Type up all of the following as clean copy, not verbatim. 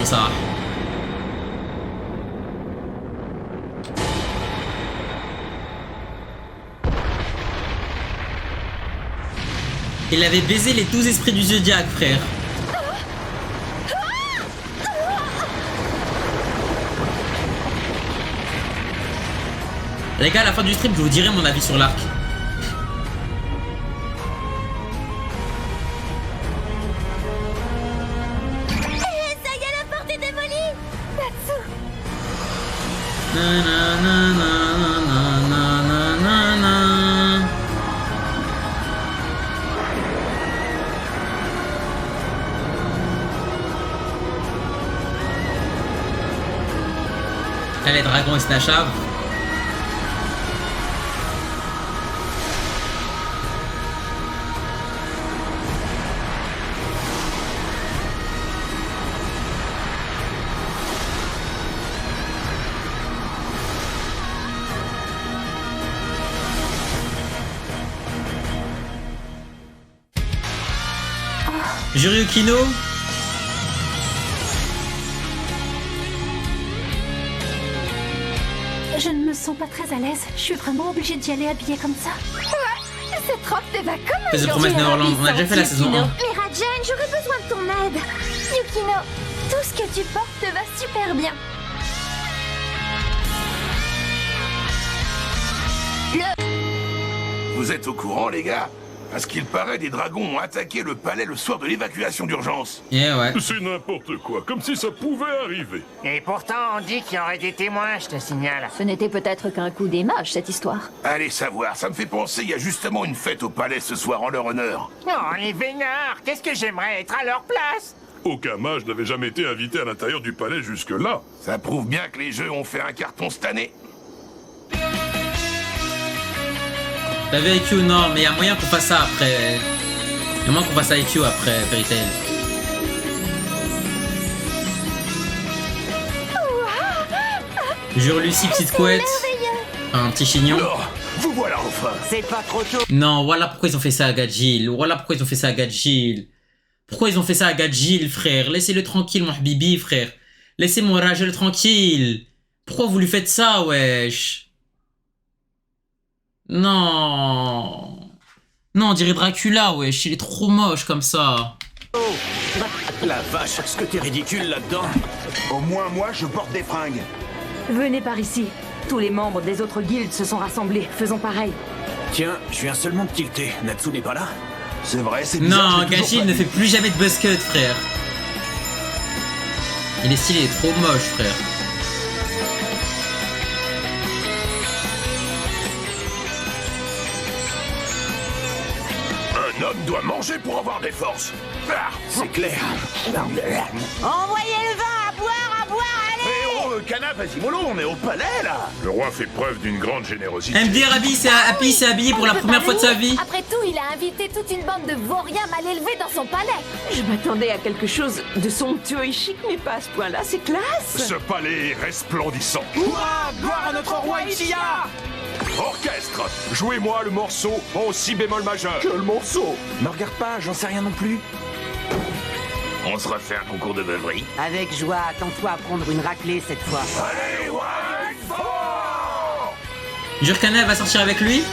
ça. Il avait baisé les 12 esprits du zodiaque, frère. Les gars, à la fin du stream, je vous dirai mon avis sur l'arc. Ça y est, la porte est démolie. Natsu. Là, les dragons ils se n'achavent. Jurukino. Je ne me sens pas très à l'aise. Je suis vraiment obligée d'y aller habillée comme ça. Ouais, cette robe te va comme un Fais The Promise Neverland, on a déjà fait la saison 1. Mais Rajan, j'aurais besoin de ton aide. Yukino, tout ce que tu portes te va super bien. Vous êtes au courant, les gars? À ce qu'il paraît, des dragons ont attaqué le palais le soir de l'évacuation d'urgence. Yeah, ouais. C'est n'importe quoi, comme si ça pouvait arriver. Et pourtant, on dit qu'il y aurait des témoins, je te signale. Ce n'était peut-être qu'un coup des mages, cette histoire. Allez savoir, ça me fait penser, il y a justement une fête au palais ce soir en leur honneur. Oh, les vénards, qu'est-ce que j'aimerais être à leur place. Aucun mage n'avait jamais été invité à l'intérieur du palais jusque-là. Ça prouve bien que les jeux ont fait un carton cette année. T'avais IQ, non, mais il y a moyen qu'on fasse ça après. Il y a moyen qu'on fasse IQ après Fairy Tail. Jure Lucie, petite couette. Un petit chignon. Alors, vous voilà enfin. C'est pas trop tôt. Non, voilà pourquoi ils ont fait ça à Gadjil. Voilà pourquoi ils ont fait ça à Gadjil. Pourquoi ils ont fait ça à Gadjil, frère? Laissez-le tranquille, mon habibi, frère. Laissez mon Rajel tranquille. Pourquoi vous lui faites ça, wesh? Non. Non, on dirait Dracula, wesh. Il est trop moche comme ça. La vache, est-ce que t'es ridicule là-dedans? Au moins moi je porte des fringues. Venez par ici. Tous les membres des autres guildes se sont rassemblés. Faisons pareil. Tiens, je viens seulement de tilter. Natsu n'est pas là? C'est vrai, c'est bizarre. Non, je l'ai toujours Gadjil pas ne vu. fait plus jamais de buzzcut, frère. Il est stylé, il est trop moche, frère. Un homme doit manger pour avoir des forces. Ah, C'est clair. Envoyez le vin à boire, allez. Eh oh, Kana, vas-y mollo, on est au palais là. Le roi fait preuve d'une grande générosité. MD Rabi s'est habillé pour la première fois de sa vie. Après tout, il a invité toute une bande de vauriens mal élevés dans son palais. Je m'attendais à quelque chose de somptueux et chic, mais pas à ce point-là. C'est classe. Ce palais est resplendissant. Gloire à notre roi Ichiya! Orchestre, jouez-moi le morceau en si bémol majeur. Quel morceau? Me regarde pas, j'en sais rien non plus. On se refait un concours de beuverie. Avec joie, attends-toi à prendre une raclée cette fois. Allez, ouais, fort. Jurkana va sortir avec lui.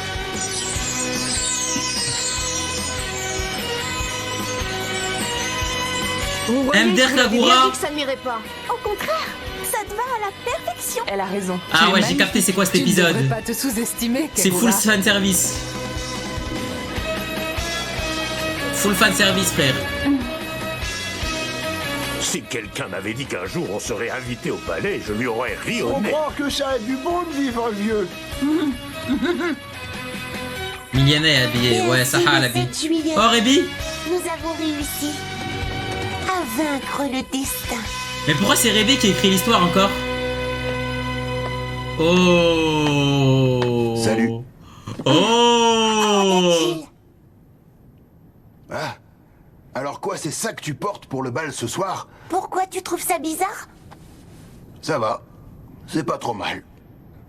Vous voyez, Mder je vous avais Kagura. bien dit que ça n'irait pas. Au contraire, ça te va à la perfection. Elle a raison. Ah ouais, j'ai capté c'est quoi cet épisode. Tu ne devrais pas te sous-estimer, C'est full Kagura. fan service. Full fan service, frère. Si quelqu'un m'avait dit qu'un jour on serait invité au palais, je lui aurais ri au Faut nez. croire que ça a du bon de vivre vieux. Miliana est habillée. Ouais, Saha l'habille. Oh, Rebi. Nous avons réussi à vaincre le destin. Mais pourquoi c'est Rebi qui écrit l'histoire encore? Oh. Salut. Oh. Ah. Alors quoi, c'est ça que tu portes pour le bal ce soir? Pourquoi tu trouves ça bizarre? Ça va. C'est pas trop mal.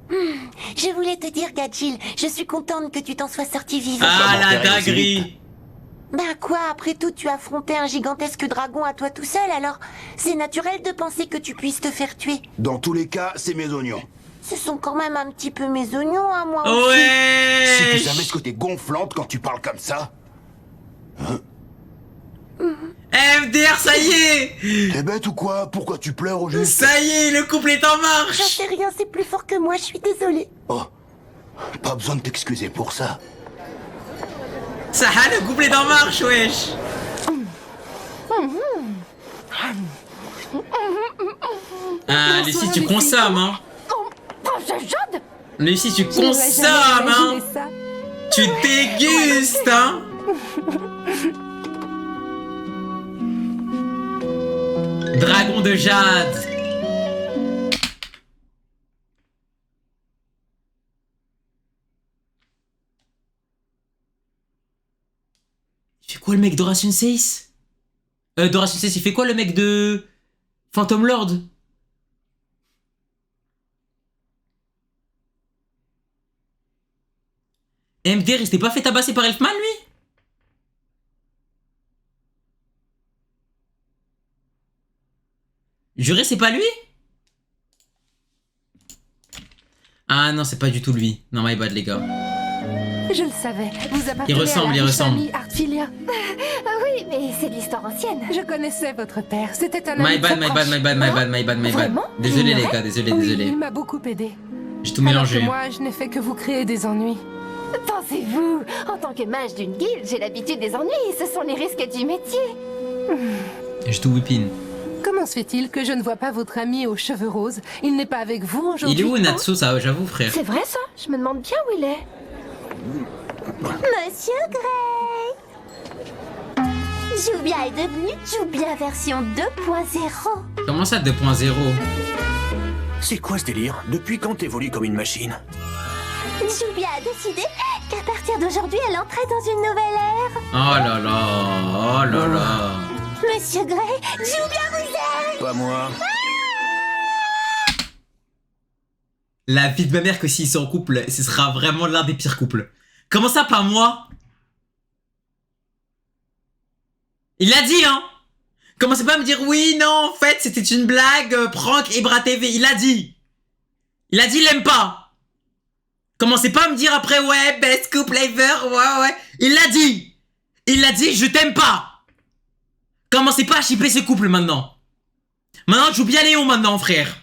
Je voulais te dire, Gadjil, je suis contente que tu t'en sois sorti vivant. Ah, la m'enterrer aussi dinguerie. Ben quoi, après tout, tu as affronté un gigantesque dragon à toi tout seul, alors c'est naturel de penser que tu puisses te faire tuer. Dans tous les cas, c'est mes oignons. Ce sont quand même un petit peu mes oignons, à moi aussi. Ouais. Si tu savais ce côté gonflante quand tu parles comme ça. MDR, ça y est. T'es bête ou quoi? Pourquoi tu pleures au juste? Ça y est, le couple est en J'en marche. sais rien, c'est plus fort que moi, je suis désolée. Oh, pas besoin de t'excuser pour ça. Ça a, le couple est en marche, wesh. Ah, Lucie, tu consommes, hein. Oh, Jade. Lucie, tu consommes, hein. Tu dégustes, hein. Dragon de jade. Il fait quoi le mec d'Horation 6 d'Horation 6, il fait quoi le mec de Phantom Lord? MDR, il s'était pas fait tabasser par Elfman, lui? Juré, c'est pas lui? Ah non, c'est pas du tout lui. Non, my bad, les gars. Je le savais. Vous appartenez Il ressemble, à la il riche ressemble. famille Artfilia. Ah oui, mais c'est de l'histoire ancienne. Je connaissais votre père. C'était un ami My bad, très my proche. bad, my bad, my bad, my bad, my bad. Vraiment? Désolé, les Ignoré? gars, désolé, Oui, désolé. il m'a beaucoup aidé. J'ai tout Alors mélangé. que moi, je n'ai fait que vous créer des ennuis. Pensez-vous, en tant que mage d'une guilde, j'ai l'habitude des ennuis. Ce sont les risques du métier. J'ai tout whippin. Comment se fait-il que je ne vois pas votre ami aux cheveux roses? Il n'est pas avec vous aujourd'hui? Il est où, hein? Natsu, ça, j'avoue, frère? C'est vrai ça? Je me demande bien où il est. Monsieur Grey, Jubia est devenue Jubia version 2.0. Comment ça, 2.0? C'est quoi ce délire? Depuis quand t'évolues comme une machine? Jubia a décidé qu'à partir d'aujourd'hui, elle entrait dans une nouvelle ère. Oh là là, oh là là. Monsieur Grey, Jubia vous aime. Pas moi. La vie de ma mère que s'ils sont en couple, ce sera vraiment l'un des pires couples. Comment ça, pas moi? Il l'a dit, hein? Commencez pas à me dire oui, non, en fait, c'était une blague, prank, Ebra TV. Il l'a dit. Il a dit, il l'aime pas. Commencez pas à me dire après, ouais, best couple ever, ouais. Il l'a dit. Il l'a dit, je t'aime pas. Commencez pas à shipper ce couple maintenant. Maintenant, je joue bien Léon maintenant, frère.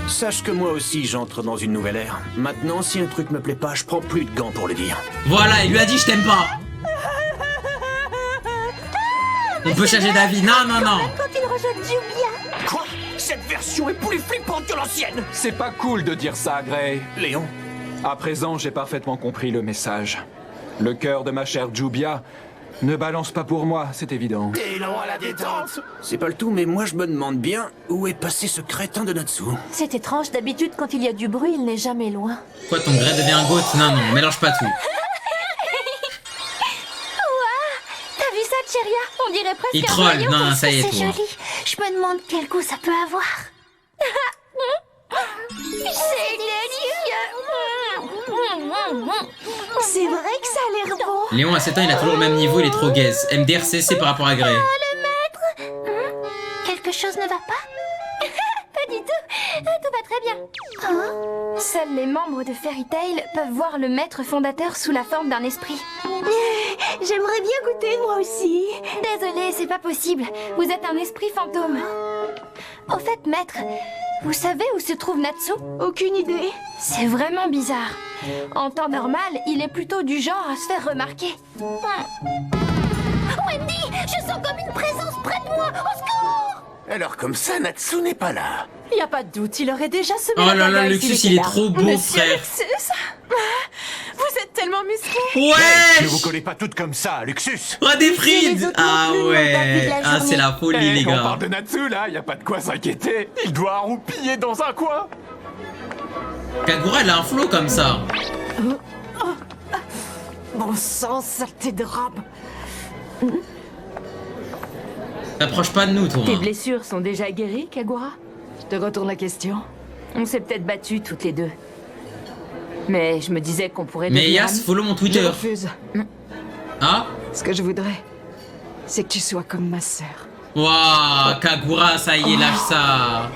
Sache que moi aussi j'entre dans une nouvelle ère. Maintenant, si un truc me plaît pas, je prends plus de gants pour le dire. Voilà, il lui a dit, je t'aime pas. On peut changer d'avis. Non. Quand il rejette Jubia. Quoi? Cette version est plus flippante que l'ancienne! C'est pas cool de dire ça, Grey. Léon? À présent, j'ai parfaitement compris le message. Le cœur de ma chère Jubia ne balance pas pour moi, c'est évident. Élan à la détente! C'est pas le tout, mais moi je me demande bien où est passé ce crétin de Natsu. C'est étrange, d'habitude quand il y a du bruit, il n'est jamais loin. Quoi, ton gré devient un goat? Non, mélange pas tout. T'as vu ça, Cheria? On dirait presque Il un troll. royaume. Non, ça y est, C'est toi. joli. Je me demande quel goût ça peut avoir. C'est délicieux. C'est vrai que ça a l'air bon. Léon, à 7 ans, il a toujours le même niveau, il est trop gaze. MDRCC par rapport à Grey. Quelque chose ne va pas? Pas du tout. Tout va très bien. Seuls les membres de Fairy Tail peuvent voir le maître fondateur sous la forme d'un esprit. J'aimerais bien goûter moi aussi. Désolée, c'est pas possible. Vous êtes un esprit fantôme. Au fait, maître, vous savez où se trouve Natsu? Aucune idée. C'est vraiment bizarre. En temps normal, il est plutôt du genre à se faire remarquer. Wendy, je sens comme une présence près de moi. Au secours! Alors comme ça, Natsu n'est pas là. Y a pas de doute, il aurait déjà semé Oh la là là, pagaille Luxus, s'il il est était là. trop beau, Monsieur frère. Luxus, vous êtes tellement musclé. Ne vous Wesh! collez pas toutes comme ça, Luxus. Oh, des les frites! autres Ah non plus, on t'a vu de ouais! la Ah, c'est la folie, les On gars. parle de Natsu là, y a pas de quoi s'inquiéter. Il doit roupiller dans un coin. Kagura, elle a un flow comme ça. Bon sang, saleté de robe. T'approches pas de nous, toi. Tes hein. blessures sont déjà guéries, Kagura? Je te retourne la question. On s'est peut-être battus toutes les deux. Mais je me disais qu'on pourrait... Mais devenir Yas, amis. follow mon Twitter. Je refuse. Ah? Ce que je voudrais, c'est que tu sois comme ma sœur. Waouh, Kagura, ça y est, lâche ça.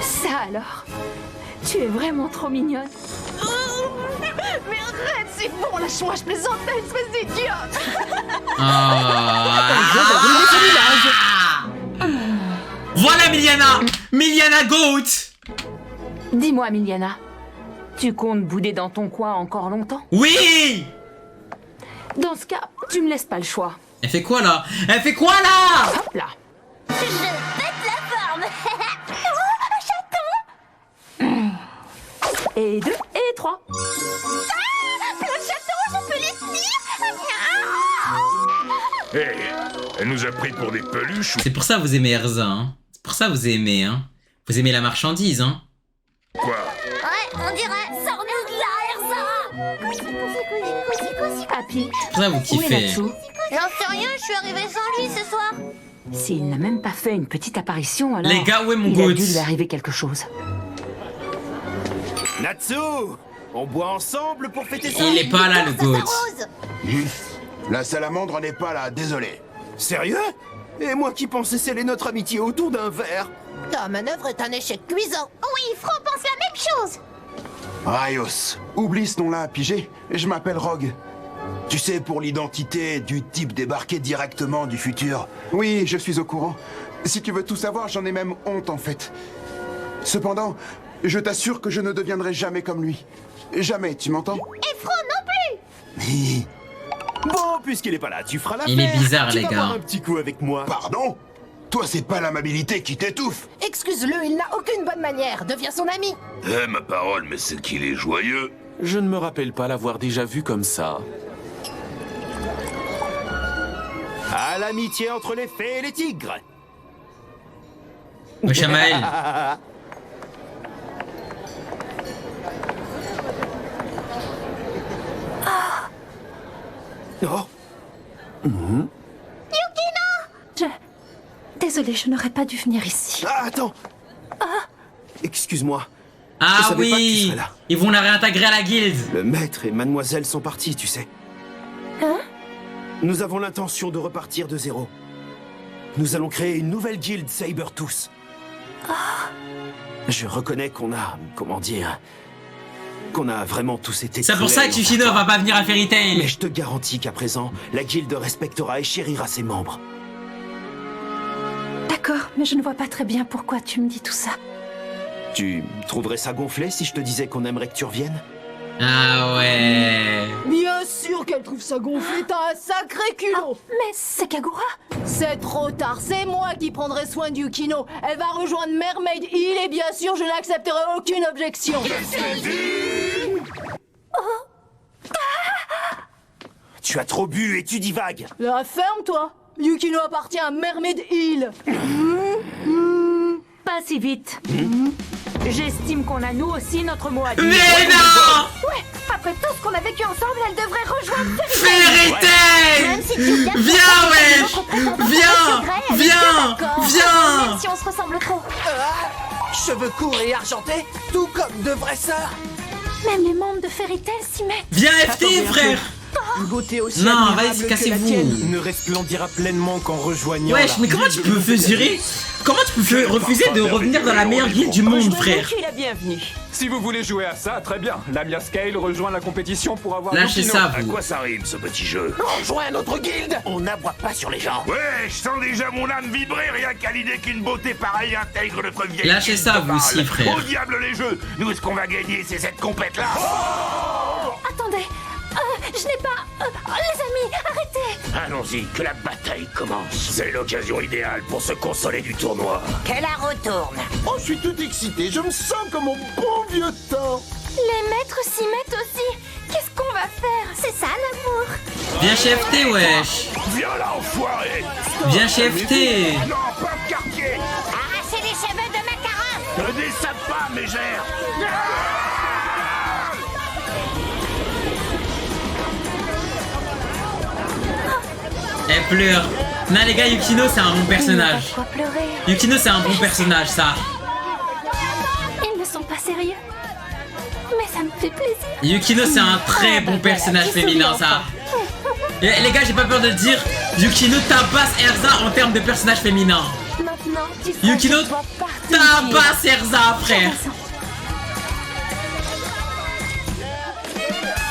Ça alors? Tu es vraiment trop mignonne. Mais arrête, c'est bon, lâche-moi, je plaisantais, espèce d'idiote. Voilà Miliana. Miliana Goat. Dis-moi, Miliana, tu comptes bouder dans ton coin encore longtemps? Oui. Dans ce cas, tu me laisses pas le choix. Elle fait quoi là? Elle fait quoi là? Hop là. Je pète la forme. Oh, un chaton. Et 2, et 3. Plein de chatons, je peux les tenir. Hé, elle nous a pris pour des peluches ou C'est pour ça que vous aimez Erza, hein. C'est pour ça que vous aimez, hein. Vous aimez la marchandise, hein. quoi? Ouais, on dirait. Sors-nous de là, Erza. Cousi. Happy, C'est pour ça que vous où est kiffez. Natsu? J'en sais rien, je suis arrivée sans lui ce soir. S'il n'a même pas fait une petite apparition, alors... Les gars, où est mon il a goat? dû lui arriver quelque chose. Natsu, on boit ensemble pour fêter ça? Il est pas là, le goat. La salamandre n'est pas là, désolé. Sérieux? Et moi qui pensais sceller notre amitié autour d'un verre. Ta manœuvre est un échec cuisant. Oui, Fro pense la même chose. Raios, oublie ce nom-là, pigé. Je m'appelle Rogue. Tu sais, pour l'identité du type débarqué directement du futur. Oui, je suis au courant. Si tu veux tout savoir, j'en ai même honte en fait. Cependant, je t'assure que je ne deviendrai jamais comme lui. Jamais, tu m'entends? Et Fro non plus. Bon, puisqu'il est pas là, tu feras la Il est bizarre, tu les vas gars. boire un petit coup avec moi. Pardon? Toi, c'est pas l'amabilité qui t'étouffe. Excuse-le, il n'a aucune bonne manière. Deviens son ami. Eh, ma parole, mais c'est qu'il est joyeux. Je ne me rappelle pas l'avoir déjà vu comme ça. À l'amitié entre les fées et les tigres. Wesh, Amael. Oh. Désolée, je n'aurais pas dû venir ici. Ah, attends. Excuse-moi. Je Ah savais pas que tu oui. serais là. Ils vont la réintégrer à la guilde. Le maître et mademoiselle sont partis, tu sais. Hein? Nous avons l'intention de repartir de zéro. Nous allons créer une nouvelle guilde Sabertooth. Je reconnais qu'on a... comment dire... qu'on a vraiment tous été... C'est pour ça que Yukino va pas venir à Fairy Tail. Mais je te garantis qu'à présent, la guilde respectera et chérira ses membres. D'accord, mais je ne vois pas très bien pourquoi tu me dis tout ça. Tu trouverais ça gonflé si je te disais qu'on aimerait que tu reviennes? Ah ouais. Bien sûr qu'elle trouve ça gonflé, t'as un sacré culot. Mais c'est Kagura. C'est trop tard, c'est moi qui prendrai soin de Yukino. Elle va rejoindre Mermaid Hill et bien sûr je n'accepterai aucune objection. Tu as trop bu et tu divagues. La ferme-toi. Yukino appartient à Mermaid Hill. Pas si vite. J'estime qu'on a nous aussi notre mot à dire. Mais non. Ouais, après tout ce qu'on a vécu ensemble, elle devrait rejoindre Fairy Tail. Même si tu gardes Viens, les wesh. autres prétendants Viens. secrets, elle est Viens. d'accord. Viens. Même si on se ressemble trop. Cheveux courts et argentés, tout comme de vraies sœurs. Même les membres de Fairy Tail s'y mettent. Viens FT, frère. Une beauté aussi Non, admirable vas-y, que cassez-vous. la tienne ne resplendira pleinement qu'en rejoignant Wesh, la mais comment tu guilde peux refuser? Comment tu peux refuser de revenir dans la meilleure guilde du monde, frère? Tu es la bienvenue. Si vous voulez jouer à ça, très bien. Lamia Scale rejoint la compétition pour avoir Lâchez Yukino. ça, À vous. quoi ça rime, ce petit jeu? Rejoins notre guilde. On n'aboie pas sur les gens. Ouais, je sens déjà mon âme vibrer rien qu'à l'idée qu'une beauté pareille intègre notre vieille Lâchez guilde ça, de vous aussi, Barl. frère. Au diable les jeux. Nous, ce qu'on va gagner, c'est cette compète-là. Attendez, je n'ai pas... les amis, arrêtez. Allons-y, que la bataille commence. C'est l'occasion idéale pour se consoler du tournoi. Que la retourne. Oh, je suis tout excité, je me sens comme au bon vieux temps. Les maîtres s'y mettent aussi. Qu'est-ce qu'on va faire? C'est ça l'amour. Viens chez FT, wesh. Viens là, enfoiré. Viens chez FT. Non, pas de quartier. Arrachez les cheveux de Macaron. Ne descends pas, mégère. Elle pleure. Non, les gars, Yukino, c'est un bon personnage. Pourquoi pleurer? Yukino, c'est un bon personnage, ça. Ils ne sont pas sérieux. Mais fait plaisir. Yukino, c'est un très bon personnage féminin, ça. Et, les gars, j'ai pas peur de le dire. Yukino tabasse Erza en termes de personnage féminin. Maintenant, tu sais Yukino que je dois partir. tabasse Erza, frère.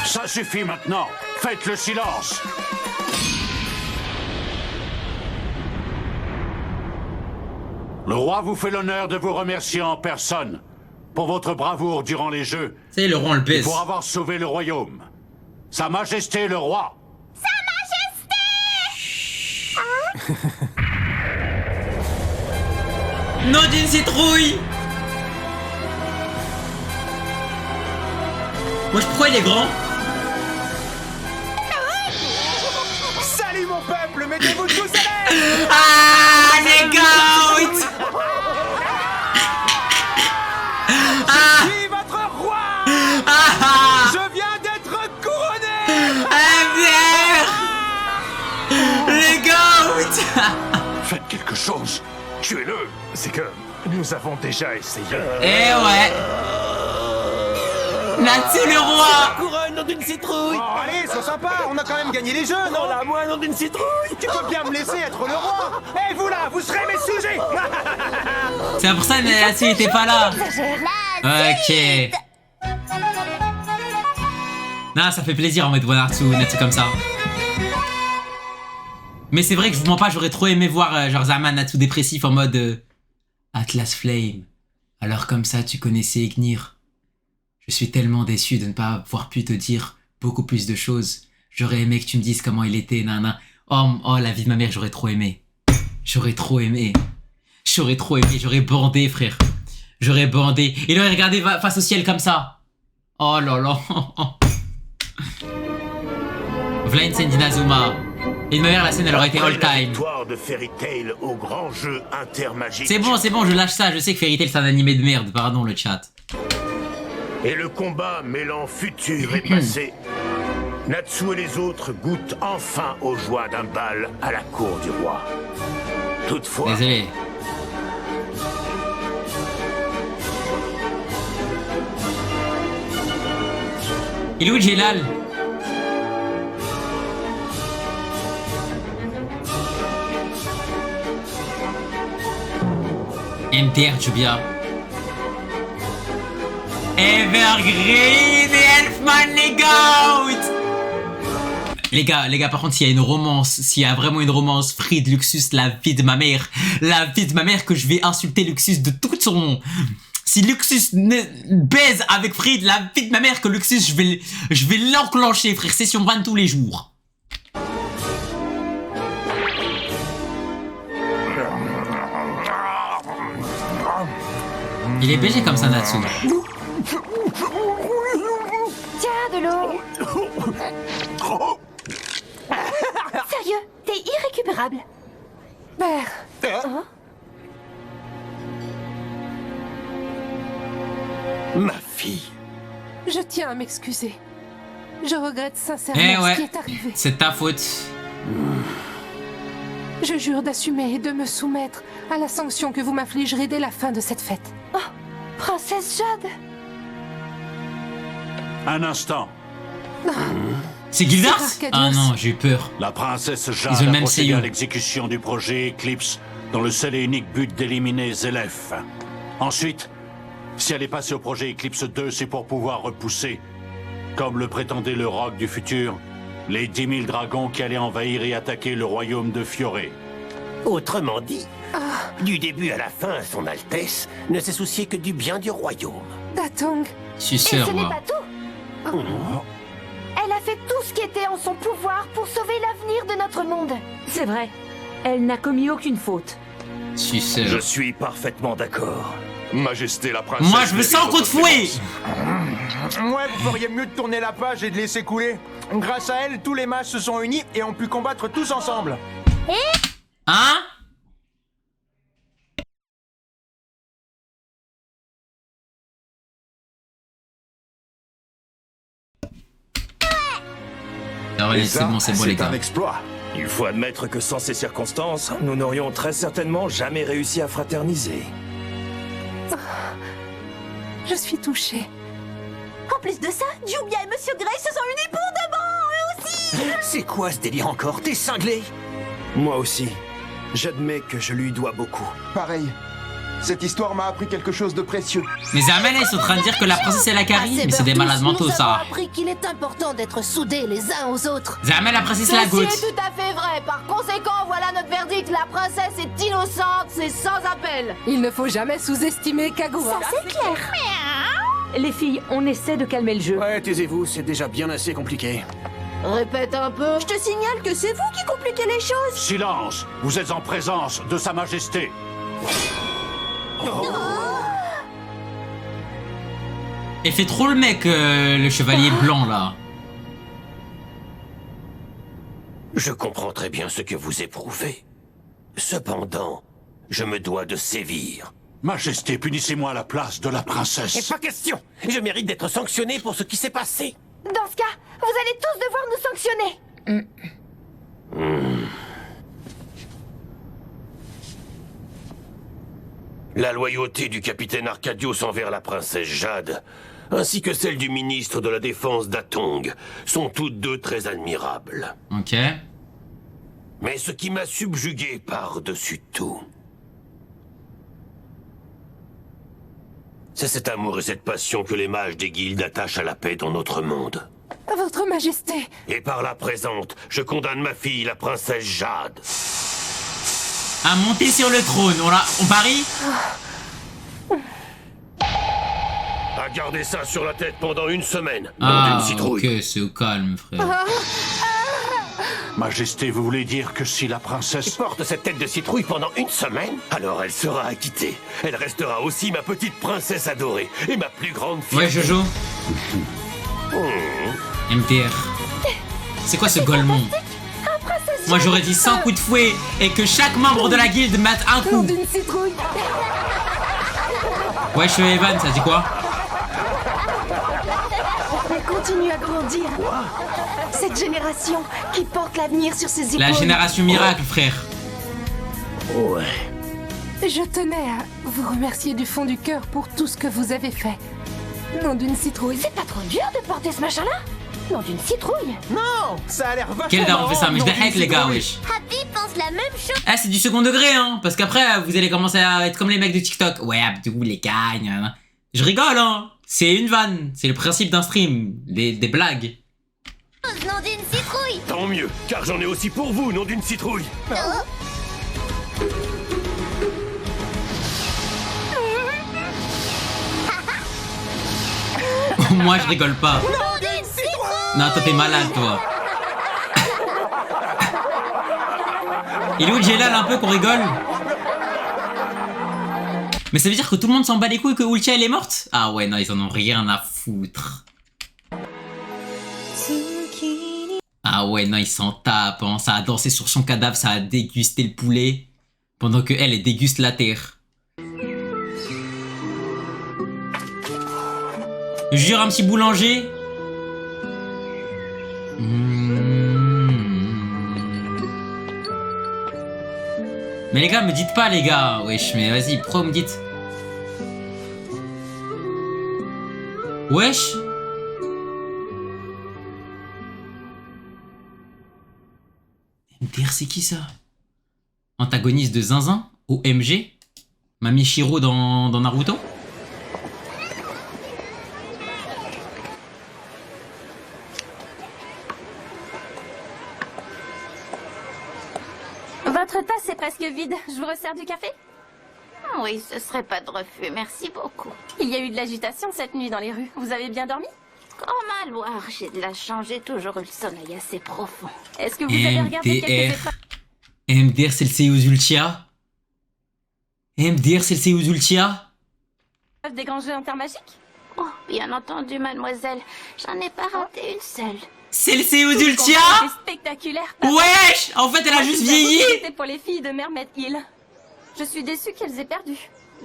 Ça suffit maintenant. Faites le silence. Le roi vous fait l'honneur de vous remercier en personne pour votre bravoure durant les Jeux. C'est le roi, on le Et baise. pour avoir sauvé le royaume. Sa Majesté le roi. Non d'une citrouille. Moi, pourquoi il est grand? Salut mon peuple, mettez-vous tous à l'aise. Ah, les gars. Je suis votre roi. Je viens d'être couronné. Les gars. Faites quelque chose. Tuez-le. C'est que nous avons déjà essayé. Eh ouais. Natsu le roi. Couronne, nom d'une citrouille. Oh, allez, sois sympa, on a quand même gagné les jeux, non? La moi, nom d'une citrouille. Tu peux bien me laisser être le roi. Et vous là, vous serez mes sujets. C'est pour ça que Natsu était pas là. Ok. Non, ça fait plaisir en mode Natsu comme ça. Mais c'est vrai que je vous mens pas, j'aurais trop aimé voir genre Zama Natsu dépressif en mode Atlas Flame. Alors comme ça, tu connaissais Ignir. Je suis tellement déçu de ne pas avoir pu te dire beaucoup plus de choses. J'aurais aimé que tu me dises comment il était, nana. Oh, la vie de ma mère, j'aurais trop aimé. J'aurais trop aimé. J'aurais bandé, frère. J'aurais bandé. Il aurait regardé face au ciel comme ça. Oh là là. V'là une scène d'Inazuma. Et de ma mère, la scène, elle aurait été all La time. victoire de Fairy Tail au grand jeu intermagique. C'est bon, je lâche ça. Je sais que Fairy Tail, c'est un animé de merde. Pardon, le chat. Et le combat mêlant futur et passé, Natsu et les autres goûtent enfin aux joies d'un bal à la cour du roi. Toutefois... Désolé. Il est où Jelal? MDR Jubia. Evergreen et Elfman les gars. Les gars, par contre, s'il y a une romance, s'il y a vraiment une romance, Fried, Luxus, la vie de ma mère que je vais insulter Luxus de tout son nom. Si Luxus baise avec Fried, la vie de ma mère que Luxus, je vais l'enclencher, frère, session 20 tous les jours. Il est BG comme ça, Natsu. Tiens, de l'eau. Sérieux, t'es irrécupérable. Père. Hein? Ma fille. Je tiens à m'excuser. Je regrette sincèrement Eh ce ouais, qui est arrivé. c'est ta faute. Je jure d'assumer et de me soumettre à la sanction que vous m'infligerez dès la fin de cette fête. Oh, Princesse Jade. Un instant. C'est Gildars? C'est Ah non, j'ai eu peur. La princesse Ils Jade ont le a même procédé CEO. à l'exécution du projet Eclipse dans le seul et unique but d'éliminer Zélef. Ensuite, si elle est passée au projet Eclipse 2, c'est pour pouvoir repousser, comme le prétendait le Rogue du futur, les 10 000 dragons qui allaient envahir et attaquer le royaume de Fioré. Autrement dit, du début à la fin, son Altesse ne s'est souciée que du bien du royaume. Datong. Et ce n'est pas tout. Oh. Elle a fait tout ce qui était en son pouvoir pour sauver l'avenir de notre monde. C'est vrai. Elle n'a commis aucune faute. Suceur. Je suis parfaitement d'accord. Majesté la princesse. Moi, je me sens coup de fouet. Ouais, vous feriez mieux de tourner la page et de laisser couler. Grâce à elle, tous les mages se sont unis et ont pu combattre tous ensemble. Hein? Ah ouais, c'est bon les gars. un exploit. Il faut admettre que sans ces circonstances, nous n'aurions très certainement jamais réussi à fraterniser. Je suis touchée. En plus de ça, Jubia et Monsieur Gray se sont unis pour de bon, eux aussi. C'est quoi ce délire encore? T'es cinglé? Moi aussi. J'admets que je lui dois beaucoup. Pareil. Cette histoire m'a appris quelque chose de précieux. Mais Zamel, ils sont en train de dire que la princesse est la Carrie. Mais c'est des malades mentaux, ça. Nous avons appris qu'il est important d'être soudés les uns aux autres. Zamel, la princesse est la goutte. Ceci est tout à fait vrai. Par conséquent, voilà notre verdict. La princesse est innocente, c'est sans appel. Il ne faut jamais sous-estimer Kagura. Ça, c'est clair. Les filles, on essaie de calmer le jeu. Ouais, taisez-vous, c'est déjà bien assez compliqué. Répète un peu. Je te signale que c'est vous qui compliquez les choses. Silence! Vous êtes en présence de Sa Majesté. Il fait trop le mec, le chevalier blanc, là. Je comprends très bien ce que vous éprouvez. Cependant, je me dois de sévir. Majesté, punissez-moi à la place de la princesse. Et pas question! Je mérite d'être sanctionné pour ce qui s'est passé. Dans ce cas, vous allez tous devoir nous sanctionner. La loyauté du capitaine Arcadios envers la princesse Jade, ainsi que celle du ministre de la Défense d'Atong, sont toutes deux très admirables. Ok. Mais ce qui m'a subjugué par-dessus tout, c'est cet amour et cette passion que les mages des guildes attachent à la paix dans notre monde. Votre Majesté. Et par la présente, je condamne ma fille, la princesse Jade. À monter sur le trône. On parie? À garder ça sur la tête pendant une semaine. Ah, d'une citrouille. ok, c'est au calme, frère. Majesté, vous voulez dire que si la princesse... porte cette tête de citrouille pendant une semaine, alors elle sera acquittée. Elle restera aussi ma petite princesse adorée et ma plus grande fille. Ouais, Jojo. MTR. C'est quoi ce golemon? Moi j'aurais dit 100 coups de fouet et que chaque membre de la guilde mate un coup. D'une citrouille. Ouais, je suis Evan, ça dit quoi? Elle continue à grandir. Cette génération qui porte l'avenir sur ses épaules. La génération miracle, frère. Ouais. Je tenais à vous remercier du fond du cœur pour tout ce que vous avez fait. Nom d'une citrouille. C'est pas trop dur de porter ce machin-là? Nom d'une citrouille. Non, ça a l'air vachement. Quel daron fait ça? Mais je nom hack d'une les gars, citrouille. wesh. Happy pense la même chose. Ah, c'est du second degré, hein. Parce qu'après, vous allez commencer à être comme les mecs de TikTok. Ouais, Abdou, les gagnes. Je rigole, hein. C'est une vanne. C'est le principe d'un stream. Des blagues. Nom d'une citrouille. Tant mieux, car j'en ai aussi pour vous, nom d'une citrouille. Moi, je rigole pas. Nom d'une citrouille. Non, toi, t'es malade, toi. Il est où Jelal un peu qu'on rigole? Mais ça veut dire que tout le monde s'en bat les couilles que Ultia elle est morte? Ah ouais, non, ils en ont rien à foutre. Ah ouais, non, ils s'en tapent, hein. Ça a dansé sur son cadavre, ça a dégusté le poulet. Pendant que elle déguste la terre. Je jure, un petit boulanger. Mais les gars, me dites pas les gars. Wesh, mais vas-y, pourquoi vous me dites? Wesh. MDR, c'est qui ça? Antagoniste de Zinzin? OMG? Mami Shiro dans Naruto? Votre tasse est presque vide. Je vous resserre du café? Oui, ce serait pas de refus, merci beaucoup. Il y a eu de l'agitation cette nuit dans les rues. Vous avez bien dormi? Comme à Loire, j'ai de la chance, j'ai toujours eu le sommeil assez profond. Est-ce que vous avez regardé quelques épreuves? MDR, c'est le Seiyuz Ultia? MDR, c'est le Seiyuz Ultia? Des grands jeux intermagiques? Oh, bien entendu, mademoiselle. J'en ai pas raté une seule. C'est le Seiyuz Ultia? C'est spectaculaire. Wesh! En fait, elle a juste vieilli! C'était pour les filles de Mermaid Hill. Je suis déçue qu'elles aient perdu.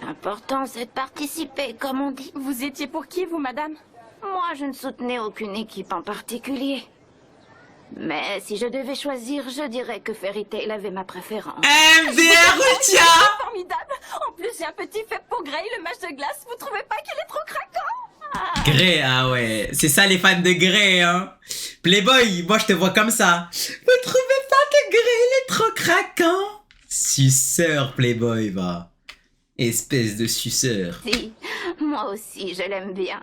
L'important, c'est de participer, comme on dit. Vous étiez pour qui, vous, madame? Moi, je ne soutenais aucune équipe en particulier. Mais si je devais choisir, je dirais que Fairy Tail avait ma préférence. MDR Ultia! Formidable! En plus, j'ai un petit fait pour Gray, le mage de glace. Vous trouvez pas qu'il est trop craquant? Grey, ah ouais. C'est ça les fans de Grey, hein. Playboy, moi je te vois comme ça. Vous trouvez pas que Grey, il est trop craquant? Suceur, Playboy, va. Espèce de suceur. Si, moi aussi, je l'aime bien.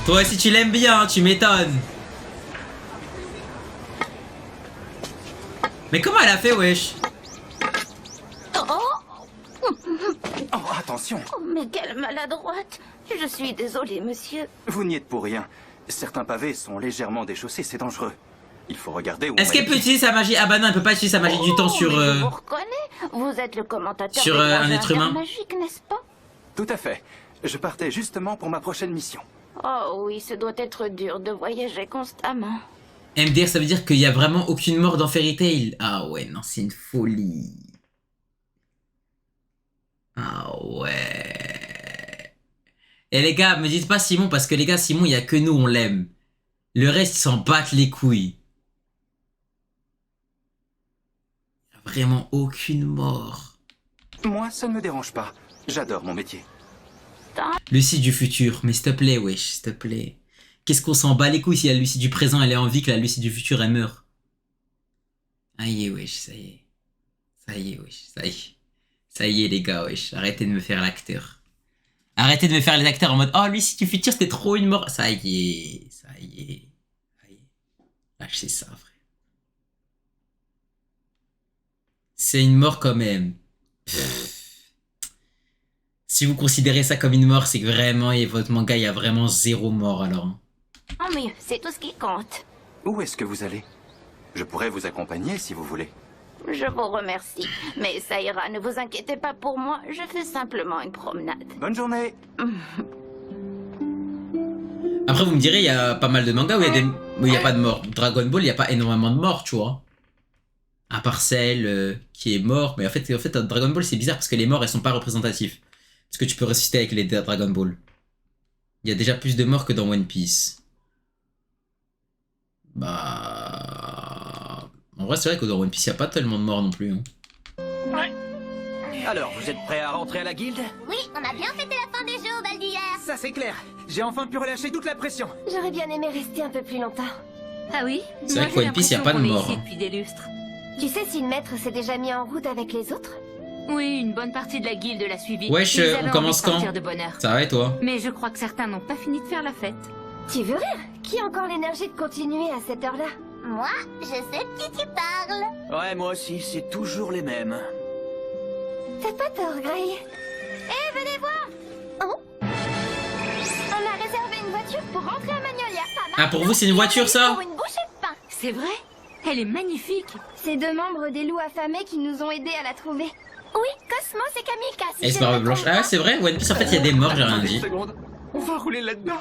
Toi aussi tu l'aimes bien, tu m'étonnes. Mais comment elle a fait, wesh? Oh, attention. Oh, mais quelle maladroite. Je suis désolée, monsieur. Vous n'y êtes pour rien. Certains pavés sont légèrement déchaussés, c'est dangereux. Il faut regarder où... Est-ce qu'elle peut utiliser sa magie? Ah bah non, elle peut pas utiliser sa magie du temps sur... Je vous reconnais. Vous êtes le commentateur sur des un grands être humain. magique, n'est-ce pas? Tout à fait. Je partais justement pour ma prochaine mission. Oh oui, ce doit être dur de voyager constamment. MDR, ça veut dire qu'il y a vraiment aucune mort dans Fairy Tail. Ah ouais, non, c'est une folie. Ah ouais. Et les gars, me dites pas Simon, parce que les gars, Simon, il y a que nous, on l'aime. Le reste, ils s'en battent les couilles. Il y a vraiment aucune mort. Moi, ça ne me dérange pas. J'adore mon métier. Lucie du futur, mais s'il te plaît, wesh, s'il te plaît. Qu'est-ce qu'on s'en bat les couilles si la Lucie du présent, elle est en vie, que la Lucie du futur, elle meurt. Ça y est, wesh, ça y est. Ça y est, wesh, ça y est. Ça y est, les gars, wesh, arrêtez de me faire l'acteur. Arrêtez de me faire les acteurs en mode « Oh, Lucie du futur, c'était trop une mort. » Ça y est, ça y est. Ça y est. Lâchez ça, frère. C'est une mort quand même. Pff. Si vous considérez ça comme une mort, c'est que vraiment, et votre manga, il y a vraiment zéro mort, alors. Oh mieux, c'est tout ce qui compte. Où est-ce que vous allez? Je pourrais vous accompagner si vous voulez. Je vous remercie, mais ça ira, ne vous inquiétez pas pour moi, je fais simplement une promenade. Bonne journée. Après, vous me direz, il y a pas mal de mangas où il y a pas de mort. Dragon Ball, il n'y a pas énormément de morts, tu vois. À part celle qui est morte. Mais en fait, Dragon Ball, c'est bizarre parce que les morts, elles sont pas représentatives. Parce que tu peux ressusciter avec les Dragon Ball. Il y a déjà plus de morts que dans One Piece. Bah... En vrai, c'est vrai que dans One Piece, il n'y a pas tellement de morts non plus. Hein. Alors, vous êtes prêts à rentrer à la guilde? Oui, on a bien fêté la fin des jeux au bal d'hier. Ça c'est clair. J'ai enfin pu relâcher toute la pression. J'aurais bien aimé rester un peu plus longtemps. Ah oui? C'est vrai que One Piece, il n'y a pas de mort. Hein. Depuis des lustres. Tu sais si le maître s'est déjà mis en route avec les autres? Oui, une bonne partie de la guilde l'a suivi. Wesh, on commence quand? Ça va et toi? Mais je crois que certains n'ont pas fini de faire la fête. Tu veux rire? Qui a encore l'énergie de continuer à cette heure-là? Moi, je sais de qui tu parles. Ouais, moi aussi, c'est toujours les mêmes. T'as pas tort, Grey. Eh, venez voir! Oh? On a réservé une voiture pour rentrer à Magnolia. Ah, pour vous, c'est une voiture, ça? Pour une bouchée de pain. C'est vrai? Elle est magnifique. C'est deux membres des loups affamés qui nous ont aidés à la trouver. Oui, Cosmos et Kamilka. Et c'est Barbe Blanche. Ah, c'est vrai, One Piece, en fait, il y a des morts, j'ai rien dit. On va rouler là-dedans.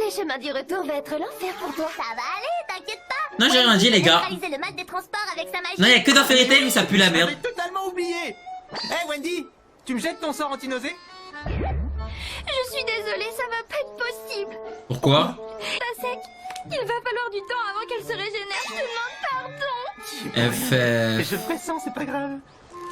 Les chemins du retour va être l'enfer pour toi. Ça va aller, t'inquiète pas. Non, j'ai rien dit, les gars. Le mal des transports avec sa magie. Non, il y a que dans Fairy Tail où ça pue la merde. J'avais totalement oublié. Hey Wendy, tu me jettes ton sort antinosé? Je suis désolée, ça va pas être possible. Pourquoi? Pas sec. Il va falloir du temps avant qu'elle se régénère. Je te demande pardon. Je pressens, c'est pas grave.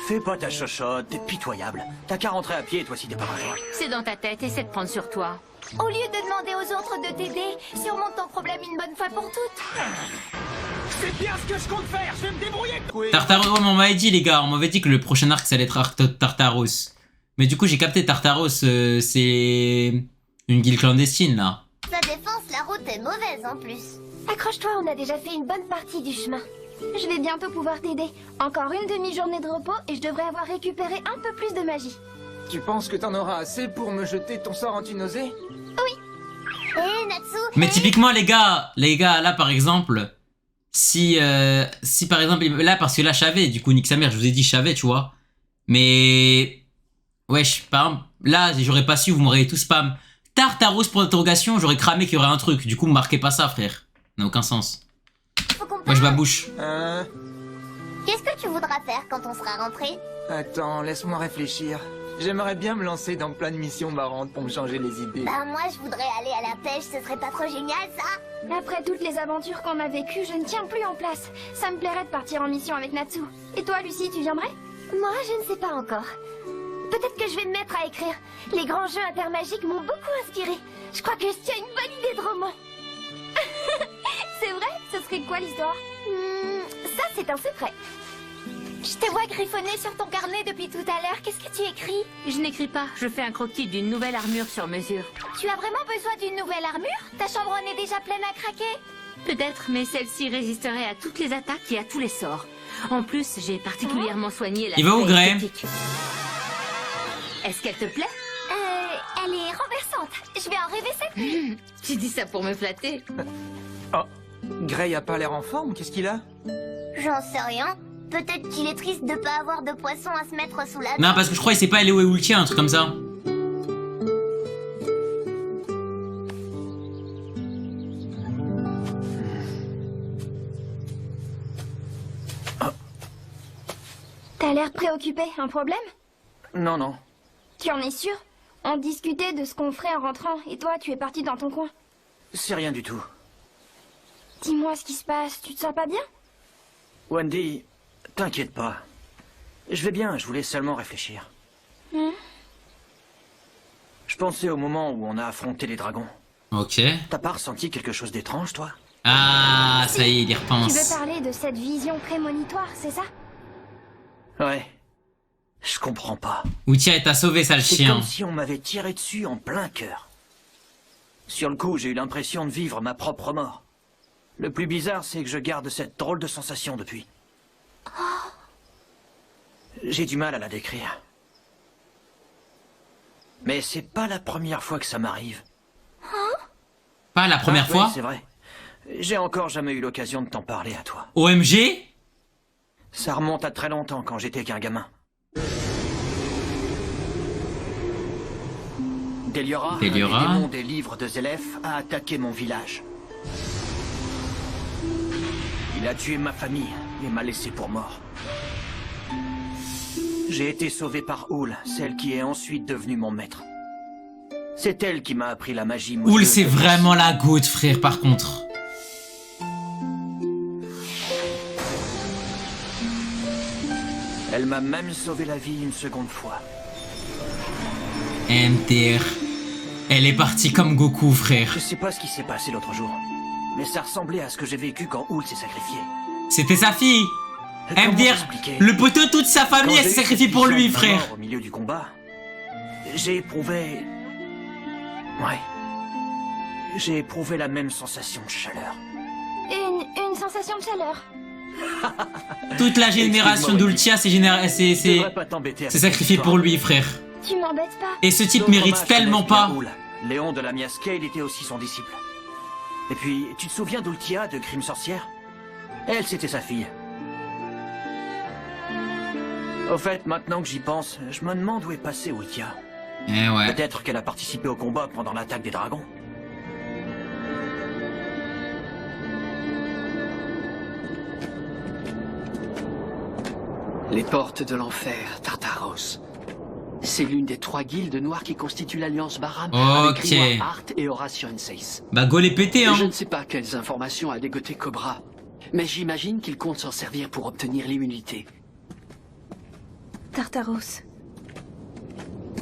Fais pas ta chochotte, t'es pitoyable. T'as qu'à rentrer à pied, toi, si t'es pas malade. C'est dans ta tête, essaie de prendre sur toi. Au lieu de demander aux autres de t'aider, surmonte ton problème une bonne fois pour toutes. C'est bien ce que je compte faire, je vais me débrouiller. Tartaros, on m'avait dit, les gars, on m'avait dit que le prochain arc, ça allait être Arc Tartaros. Mais du coup, j'ai capté Tartaros, c'est une guilde clandestine, là. Sa défense, la route est mauvaise en plus. Accroche-toi, on a déjà fait une bonne partie du chemin. Je vais bientôt pouvoir t'aider. Encore une demi-journée de repos et je devrais avoir récupéré un peu plus de magie. Tu penses que t'en auras assez pour me jeter ton sort antinosé? Oui. Hé, Natsu. Mais typiquement, les gars, là, par exemple, si par exemple, là, parce que là, je savais, du coup, nique sa mère, je vous ai dit, je savais, tu vois. Mais, wesh, par exemple, là, j'aurais pas su, vous m'auriez tout spam. Tartaros pour l'interrogation, j'aurais cramé qu'il y aurait un truc. Du coup, marquez pas ça, frère. Ça n'a aucun sens. Moi, je babouche. Qu'est-ce que tu voudras faire quand on sera rentré? Attends, laisse-moi réfléchir. J'aimerais bien me lancer dans plein de missions marrantes pour me changer les idées. Bah moi, je voudrais aller à la pêche, ce serait pas trop génial, ça? Après toutes les aventures qu'on a vécues, je ne tiens plus en place. Ça me plairait de partir en mission avec Natsu. Et toi, Lucie, tu viendrais? Moi, je ne sais pas encore. Peut-être que je vais me mettre à écrire. Les grands jeux intermagiques m'ont beaucoup inspiré. Je crois que je tiens une bonne idée de roman. C'est vrai? Ce serait quoi l'histoire? Ça, c'est un secret. Je te vois griffonner sur ton carnet depuis tout à l'heure. Qu'est-ce que tu écris? Je n'écris pas. Je fais un croquis d'une nouvelle armure sur mesure. Tu as vraiment besoin d'une nouvelle armure? Ta chambre en est déjà pleine à craquer? Peut-être, mais celle-ci résisterait à toutes les attaques et à tous les sorts. En plus, j'ai particulièrement soigné la... Il va au gré. Est-ce qu'elle te plaît? Elle est renversante. Je vais en rêver cette nuit. Tu dis ça pour me flatter? Oh, Gray a pas l'air en forme, qu'est-ce qu'il a? J'en sais rien. Peut-être qu'il est triste de pas avoir de poisson à se mettre sous la dent. Non, parce que je crois qu'il sait pas aller où est Ultia, un truc comme ça. T'as l'air préoccupé. Un problème? Non, non. Tu en es sûr? On discutait de ce qu'on ferait en rentrant, et toi, tu es parti dans ton coin. C'est rien du tout. Dis-moi ce qui se passe. Tu te sens pas bien? Wendy, t'inquiète pas. Je vais bien, je voulais seulement réfléchir. Je pensais au moment où on a affronté les dragons. Ok. T'as pas ressenti quelque chose d'étrange, toi? Ah, ça y est, il y Tu repense. veux parler de cette vision prémonitoire, c'est ça? Ouais. Je comprends pas. Ultia t'a sauvé, sale C'est chien. comme si on m'avait tiré dessus en plein cœur. Sur le coup, j'ai eu l'impression de vivre ma propre mort. Le plus bizarre, c'est que je garde cette drôle de sensation depuis. J'ai du mal à la décrire. Mais c'est pas la première fois que ça m'arrive. Pas la première fois? Oui, c'est vrai. J'ai encore jamais eu l'occasion de t'en parler à toi. OMG? Ça remonte à très longtemps, quand j'étais qu'un gamin. Deliora, un des démons des livres de Zélef, a attaqué mon village. Il a tué ma famille et m'a laissé pour mort. J'ai été sauvé par Houl, celle qui est ensuite devenue mon maître. C'est elle qui m'a appris la magie. Houl, c'est vraiment la goutte, frère, par contre. Elle m'a même sauvé la vie une seconde fois. MDR. Elle est partie comme Goku, frère. Je sais pas ce qui s'est passé l'autre jour, mais ça ressemblait à ce que j'ai vécu quand Houl s'est sacrifié. C'était sa fille. MDR, le poteau, toute sa famille, elle s'est sacrifiée pour lui, frère. Au milieu du combat, j'ai éprouvé... Ouais. J'ai éprouvé la même sensation de chaleur. Une sensation de chaleur. Toute la génération d'Ultia s'est sacrifiée pour lui, frère. Tu m'embêtes pas. Et ce type mérite tellement pas. Léon de la Miascale était aussi son disciple. Et puis, tu te souviens d'Ultia, de Crime Sorcière? Elle, c'était sa fille. Au fait, maintenant que j'y pense, je me demande où est passée Ultia. Eh ouais. Peut-être qu'elle a participé au combat pendant l'attaque des dragons. Les portes de l'enfer, Tartaros. C'est l'une des 3 guildes noires qui constituent l'Alliance Baram avec Ok. Grimoire Art et Horatio Seis. Bah go les péter, hein. Je ne sais pas quelles informations a dégoté Cobra, mais j'imagine qu'il compte s'en servir pour obtenir l'immunité. Tartaros.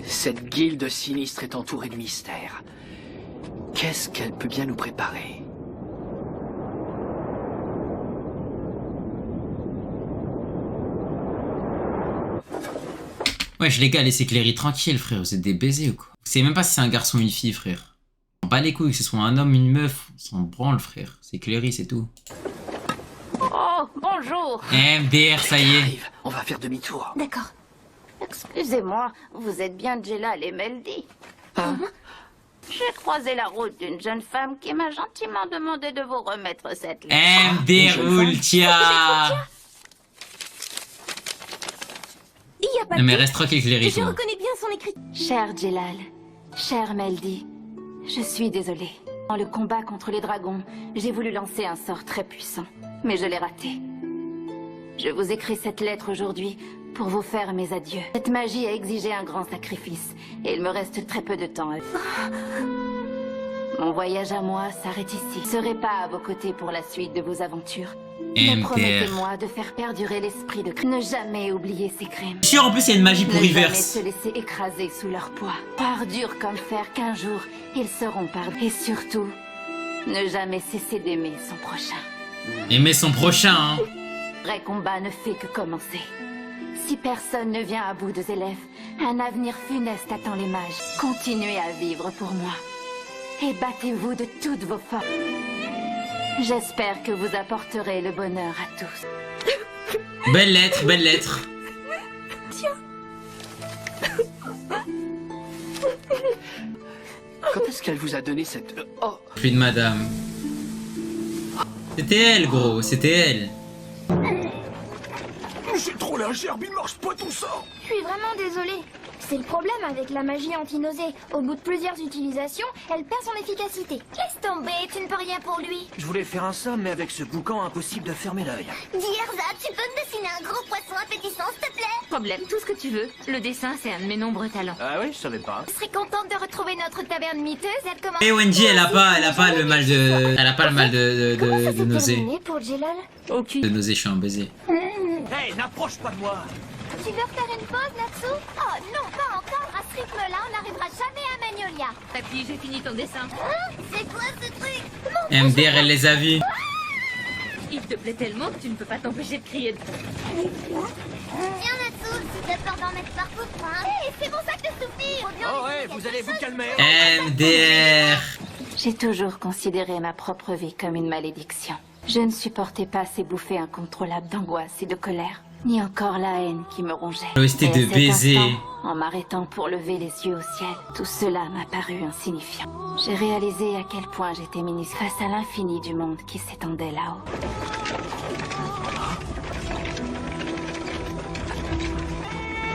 Cette guilde sinistre est entourée de mystères. Qu'est-ce qu'elle peut bien nous préparer? Wesh les gars, laissez Cléry tranquille, frère. Vous êtes des baisers ou quoi? Vous savez même pas si c'est un garçon ou une fille, frère. On bat les couilles, que ce soit un homme, une meuf. On s'en branle, frère. C'est Cléry, c'est tout. Oh, bonjour. MDR, ça y est. On va faire demi-tour. D'accord. Excusez-moi, vous êtes bien Jelal et Meldy. J'ai croisé la route d'une jeune femme qui m'a gentiment demandé de vous remettre cette lettre. MDR Ultia. Il y a pas Non mais de... reste tranquille, Cléry. Je toi. reconnais bien son écrit. Cher Jelal, cher Meldy, je suis désolée. Dans le combat contre les dragons, j'ai voulu lancer un sort très puissant, mais je l'ai raté. Je vous écris cette lettre aujourd'hui pour vous faire mes adieux. Cette magie a exigé un grand sacrifice, et il me reste très peu de temps. Mon voyage à moi s'arrête ici. Je ne serai pas à vos côtés pour la suite de vos aventures. Mais MDR. promettez-moi de faire perdurer l'esprit de crime. Ne jamais oublier ces crimes. Sûr, en plus, il y a une magie pour Ne Reverse. jamais se laisser écraser sous leur poids. Par dur comme fer qu'un jour, ils seront pardonnés. Et surtout, ne jamais cesser d'aimer son prochain. Aimer son prochain, hein. Le vrai combat ne fait que commencer. Si personne ne vient à bout de Zélef, un avenir funeste attend les mages. Continuez à vivre pour moi. Et battez-vous de toutes vos forces. J'espère que vous apporterez le bonheur à tous. Belle lettre, belle lettre. Quand est-ce qu'elle vous a donné cette... Oh. Plus de madame. C'était elle, gros, c'était elle. C'est trop la gerbe, il marche pas tout ça. Je suis vraiment désolée. C'est le problème avec la magie anti-nausée. Au bout de plusieurs utilisations, elle perd son efficacité. Laisse tomber, tu ne peux rien pour lui. Je voulais faire un somme, mais avec ce boucan, impossible de fermer l'œil. Dis Erza, tu peux me dessiner un gros poisson appétissant, s'il te plaît? Problème, tout ce que tu veux. Le dessin, c'est un de mes nombreux talents. Ah oui, je savais pas. Je serais contente de retrouver notre taverne miteuse. Elle commence... Et Wendy, elle a pas le mal de... Elle a pas le mal de nausée. terminé pour Jelal? De nausée, je suis un baiser. Hey, n'approche pas de moi. Tu veux refaire une pause, Natsu? Oh non, pas encore. À ce rythme-là, on n'arrivera jamais à Magnolia. Papy, j'ai fini ton dessin. Hein? C'est quoi ce truc? MDR, elle les a vus. Il te plaît tellement que tu ne peux pas t'empêcher de crier. Tiens, Natsu, si t'as peur d'en mettre partout, hein? Hé, c'est mon sac de souffle. Oh ouais, vous allez vous calmer. MDR. J'ai toujours considéré ma propre vie comme une malédiction. Je ne supportais pas ces bouffées incontrôlables d'angoisse et de colère, ni encore la haine qui me rongeait. L'OST Et à de cet baiser. instant, en m'arrêtant pour lever les yeux au ciel, tout cela m'a paru insignifiant. J'ai réalisé à quel point j'étais minuscule face à l'infini du monde qui s'étendait là-haut.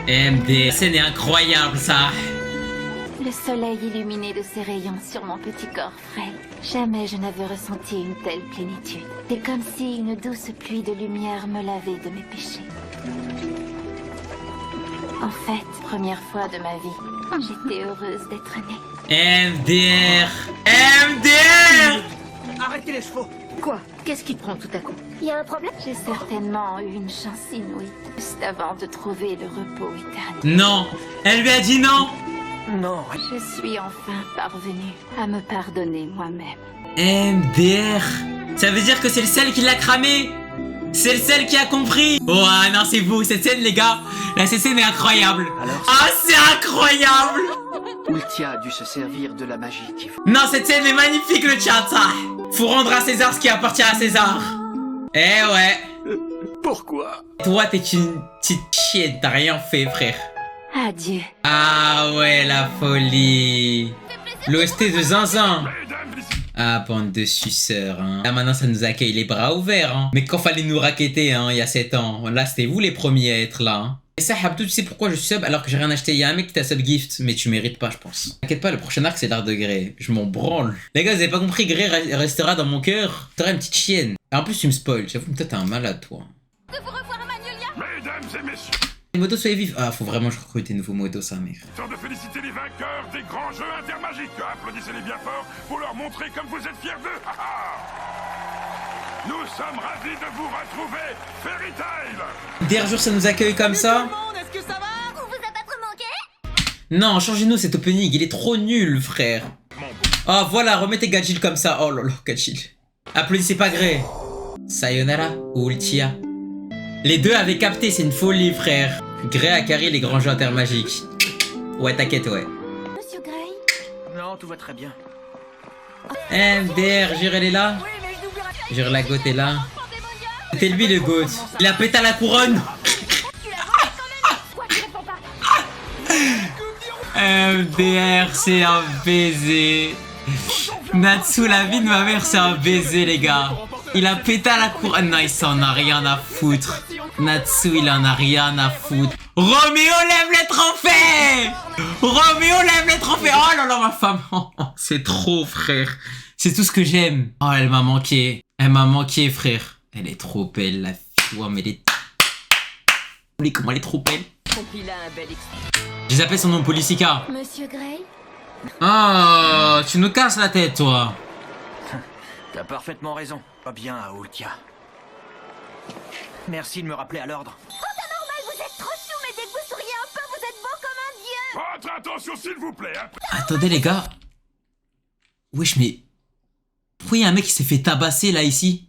MDR. C'est incroyable, ça. Le soleil illuminé de ses rayons sur mon petit corps frêle. Jamais je n'avais ressenti une telle plénitude. C'est comme si une douce pluie de lumière me lavait de mes péchés. En fait, première fois de ma vie, j'étais heureuse d'être née. MDR. MDR. Arrêtez les chevaux. Quoi? Qu'est-ce qui prend tout à coup? Il y a un problème? J'ai certainement eu une chance inouïe, juste avant de trouver le repos éternel. Non. Elle lui a dit non. Non. Je suis enfin parvenue à me pardonner moi-même. MDR. Ça veut dire que c'est le sel qui l'a cramé. C'est le sel qui a compris. Oh ah, non, c'est beau cette scène, les gars. Là, cette scène est incroyable. Ah, c'est incroyable. Ultia a dû se servir de la magie qui... Non, cette scène est magnifique, le chat, ça. Faut rendre à César ce qui appartient à César. Eh ouais. Pourquoi? Toi, t'es une petite chienne, t'as rien fait, frère. Adieu. Ah ouais, la folie. L'OST de Zinzin. Ah, bande de suceurs, hein. Là, maintenant, ça nous accueille les bras ouverts, hein. Mais quand fallait nous raqueter, hein, il y a 7 ans, là, c'était vous les premiers à être là, hein. Et ça, Habtou, tu sais pourquoi je sub alors que j'ai rien acheté? Il y a un mec qui t'a sub gift, mais tu mérites pas, je pense. T'inquiète pas, le prochain arc, c'est l'art de Grey. Je m'en branle. Les gars, vous avez pas compris, Grey restera dans mon cœur. T'auras une petite chienne. Et en plus, tu me spoil. J'avoue que toi, t'es un malade, toi. De vous revoir à Magnolia. Mesdames et messieurs, Les motos, soyez vifs. Ah, faut vraiment que je recrute des nouveaux motos, ça, mère. temps de féliciter les vainqueurs des grands jeux intermagiques. Applaudissez-les bien fort pour leur montrer comme vous êtes fiers d'eux. Nous sommes ravis de vous retrouver, Fairy Tail. Dernier jour, ça nous accueille comme ça. Est-ce que ça va? On vous a pas trop manqué? Non, changez-nous cet opening, il est trop nul, frère. Oh, voilà, remettez Gajil comme ça. Oh là là, Gajil. Applaudissez pas Grey. Sayonara ou Ultia. Les deux avaient capté, c'est une folie, frère. Grey a carré les grands jeux intermagiques. Ouais, t'inquiète, ouais. Monsieur Gray? Non, tout va très bien. MDR, Jure, elle est là. Jure, la goth est là. C'était lui le goth. Il a pété à la couronne. MDR, c'est un baiser. Natsu, la vie de ma mère, c'est un baiser, les gars. Il a pété à la couronne. Non, il s'en a rien à foutre. Natsu, il en a rien à foutre. Roméo lève les trophées. Roméo lève les trophées. Oh là là, ma femme. C'est trop, frère. C'est tout ce que j'aime. Oh, elle m'a manqué. Elle m'a manqué, frère. Elle est trop belle, la fille. Oh, mais elle est... Comment elle est trop belle. Je les appelle son nom, Policica. Monsieur Gray? Oh, tu nous casses la tête, toi. T'as parfaitement raison. Pas bien à Ultia. Merci de me rappeler à l'ordre. Oh, c'est normal, vous êtes trop chou, mais dès que vous souriez un peu, vous êtes beau comme un dieu. Votre attention, s'il vous plaît. Attendez, les gars. Wesh, mais... Pourquoi il y a un mec qui s'est fait tabasser, là, ici?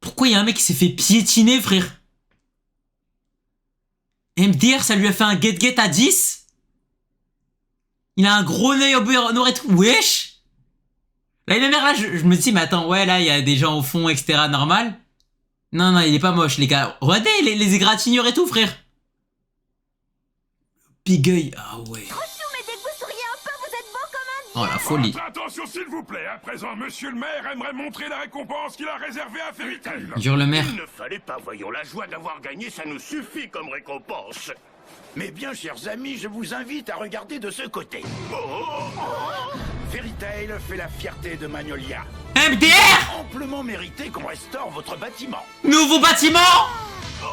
Pourquoi il y a un mec qui s'est fait piétiner, frère? MDR, ça lui a fait un get-get à 10? Il a un gros œil au beurre noir et tout. Wesh! Là, il est là, je me dis, mais attends, ouais, là, il y a des gens au fond, etc., normal. Non, non, il est pas moche, les gars. Regardez les égratignures et tout, frère. Big œil. Ah ouais. Trop chou, mais dès que vous souriez un peu, vous êtes beau comme un dieu. Oh, la folie. Votre attention, s'il vous plaît. À présent, monsieur le maire aimerait montrer la récompense qu'il a réservée à Fairy Tail. Jure le maire. Il ne fallait pas, voyons, la joie d'avoir gagné, ça nous suffit comme récompense. Mais bien, chers amis, je vous invite à regarder de ce côté. Fairy Tail fait la fierté de Magnolia. MDR! Amplement mérité qu'on restaure votre bâtiment. Nouveau bâtiment! Tout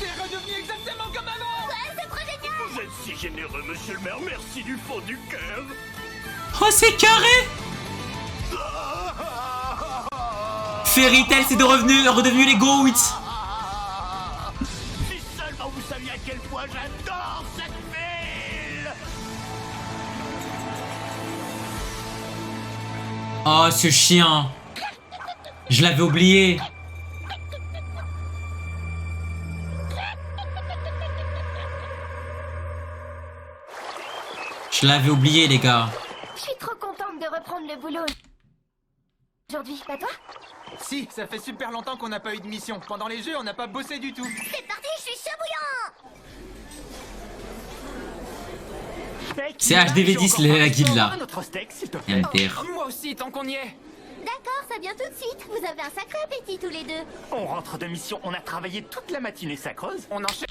est redevenu exactement comme avant. Ouais, c'est trop génial. Vous êtes si généreux, monsieur le maire, merci du fond du cœur. Oh, c'est carré! Fairy Tail, c'est redevenu les GOAT. Si seulement vous saviez à quel point j'adore cette ville. Oh, ce chien. Je l'avais oublié. Je l'avais oublié, les gars. Je suis trop contente de reprendre le boulot. Aujourd'hui, pas toi? Si, ça fait super longtemps qu'on n'a pas eu de mission. Pendant les jeux, on n'a pas bossé du tout. C'est parti, je suis chaud bouillant. C'est HDV10, la guilde, là. Notre steak, s'il te plaît. MDR. Moi aussi, tant qu'on y est. D'accord, ça vient tout de suite. Vous avez un sacré appétit tous les deux. On rentre de mission, on a travaillé toute la matinée, ça creuse. On enchaîne.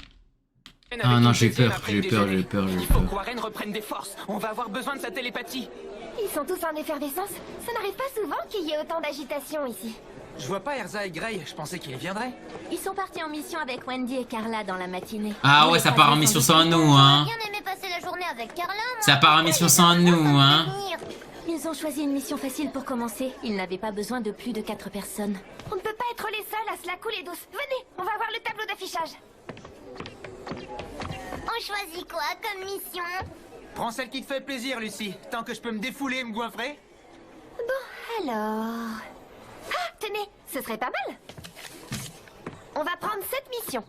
Ah non, j'ai peur, j'ai peur. Il faut que Warren reprenne des forces. On va avoir besoin de sa télépathie. Ils sont tous en effervescence. Ça n'arrive pas souvent qu'il y ait autant d'agitation ici. Je vois pas Erza et Gray, je pensais qu'ils viendraient. Ils sont partis en mission avec Wendy et Carla dans la matinée. Ah ouais, ça part en mission sans nous, hein. Bien aimé passer la journée avec Carla. Ça part en mission sans nous, hein. Ils ont choisi une mission facile pour commencer. Ils n'avaient pas besoin de plus de 4 personnes. On ne peut pas être les seuls à se la couler douce. Venez, on va voir le tableau d'affichage. On choisit quoi comme mission? Prends celle qui te fait plaisir, Lucie. Tant que je peux me défouler et me goinfrer. Bon, alors... Ah, tenez, ce serait pas mal. On va prendre cette mission.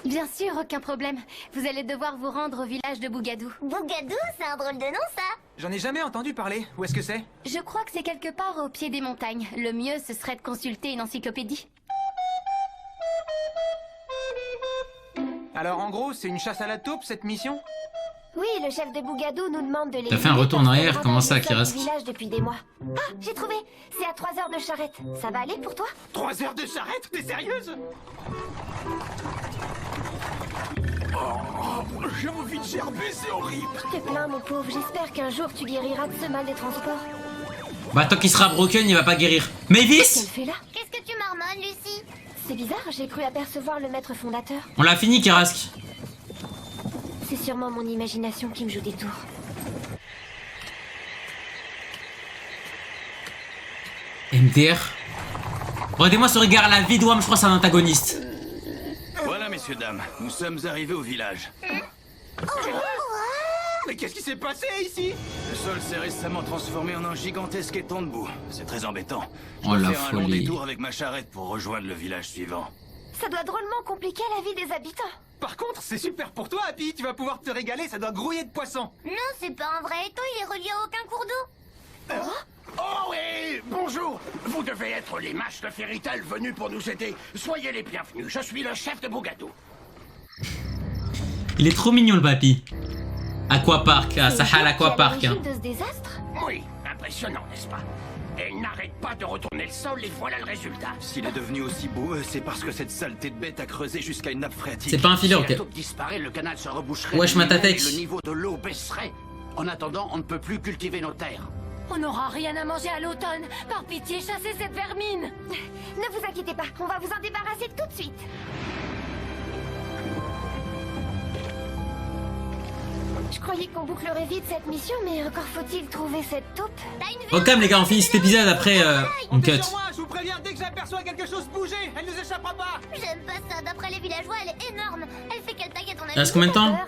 Bien sûr, aucun problème. Vous allez devoir vous rendre au village de Bougadou. Bougadou, c'est un drôle de nom, ça. J'en ai jamais entendu parler. Où est-ce que c'est? Je crois que c'est quelque part au pied des montagnes. Le mieux, ce serait de consulter une encyclopédie. Alors en gros, c'est une chasse à la taupe, cette mission? Oui, le chef de Bougadou nous demande de les... T'as fait un retour en arrière, comment ça, qui reste? Village depuis des mois. Ah, j'ai trouvé. C'est à 3 heures de charrette. Ça va aller pour toi? 3 heures de charrette? T'es sérieuse? Oh, j'ai envie de gerber, c'est horrible. T'es plein, mon pauvre. J'espère qu'un jour tu guériras de ce mal des transports. Bah tant qu'il sera broken, il va pas guérir. Mavis! Qu'elle fait là? Qu'est-ce que tu marmonnes, Lucie? C'est bizarre, j'ai cru apercevoir le maître fondateur. On l'a fini, Kirask. C'est sûrement mon imagination qui me joue des tours. MDR. Regardez-moi ce regard à la vie d'Ouam, je crois que c'est un antagoniste. Voilà, messieurs, dames, nous sommes arrivés au village. Mais qu'est-ce qui s'est passé ici? Le sol s'est récemment transformé en un gigantesque étang de boue. C'est très embêtant. Je Oh dois la faire un long folie. détour avec ma charrette pour rejoindre le village suivant. Ça doit drôlement compliquer la vie des habitants. Par contre, c'est super pour toi, Happy. Tu vas pouvoir te régaler, ça doit grouiller de poissons. Non, c'est pas un vrai étang, il est relié à aucun cours d'eau. Oh oui, bonjour. Vous devez être les mages de Fairy Tail venus pour nous aider. Soyez les bienvenus, je suis le chef de Bougadou. Il est trop mignon, le papy. Aquapark, à Sahal Aquapark. Hein. De ce désastre? Oui, impressionnant, n'est-ce pas? Elle n'arrête pas de retourner le sol et voilà le résultat. S'il est devenu aussi beau, c'est parce que cette saleté de bête a creusé jusqu'à une nappe phréatique. C'est pas un filler, Si ok. la taupe disparaît, le canal se reboucherait. Wesh, de lui-même Matatex. et Le niveau de l'eau baisserait. En attendant, on ne peut plus cultiver nos terres. On n'aura rien à manger à l'automne. Par pitié, chassez cette vermine. Ne vous inquiétez pas, on va vous en débarrasser tout de suite. Je crois croyais qu'on bouclerait vite cette mission, mais encore faut-il trouver cette taupe. Oh, calme les gars, on finit cet épisode après on cut. Sur moi, je vous préviens, dès que j'aperçois quelque chose bouger, elle nous échappera pas. J'aime pas ça, d'après les villageois, elle est énorme. Elle fait quelle taille à ton avis? Il reste combien de temps?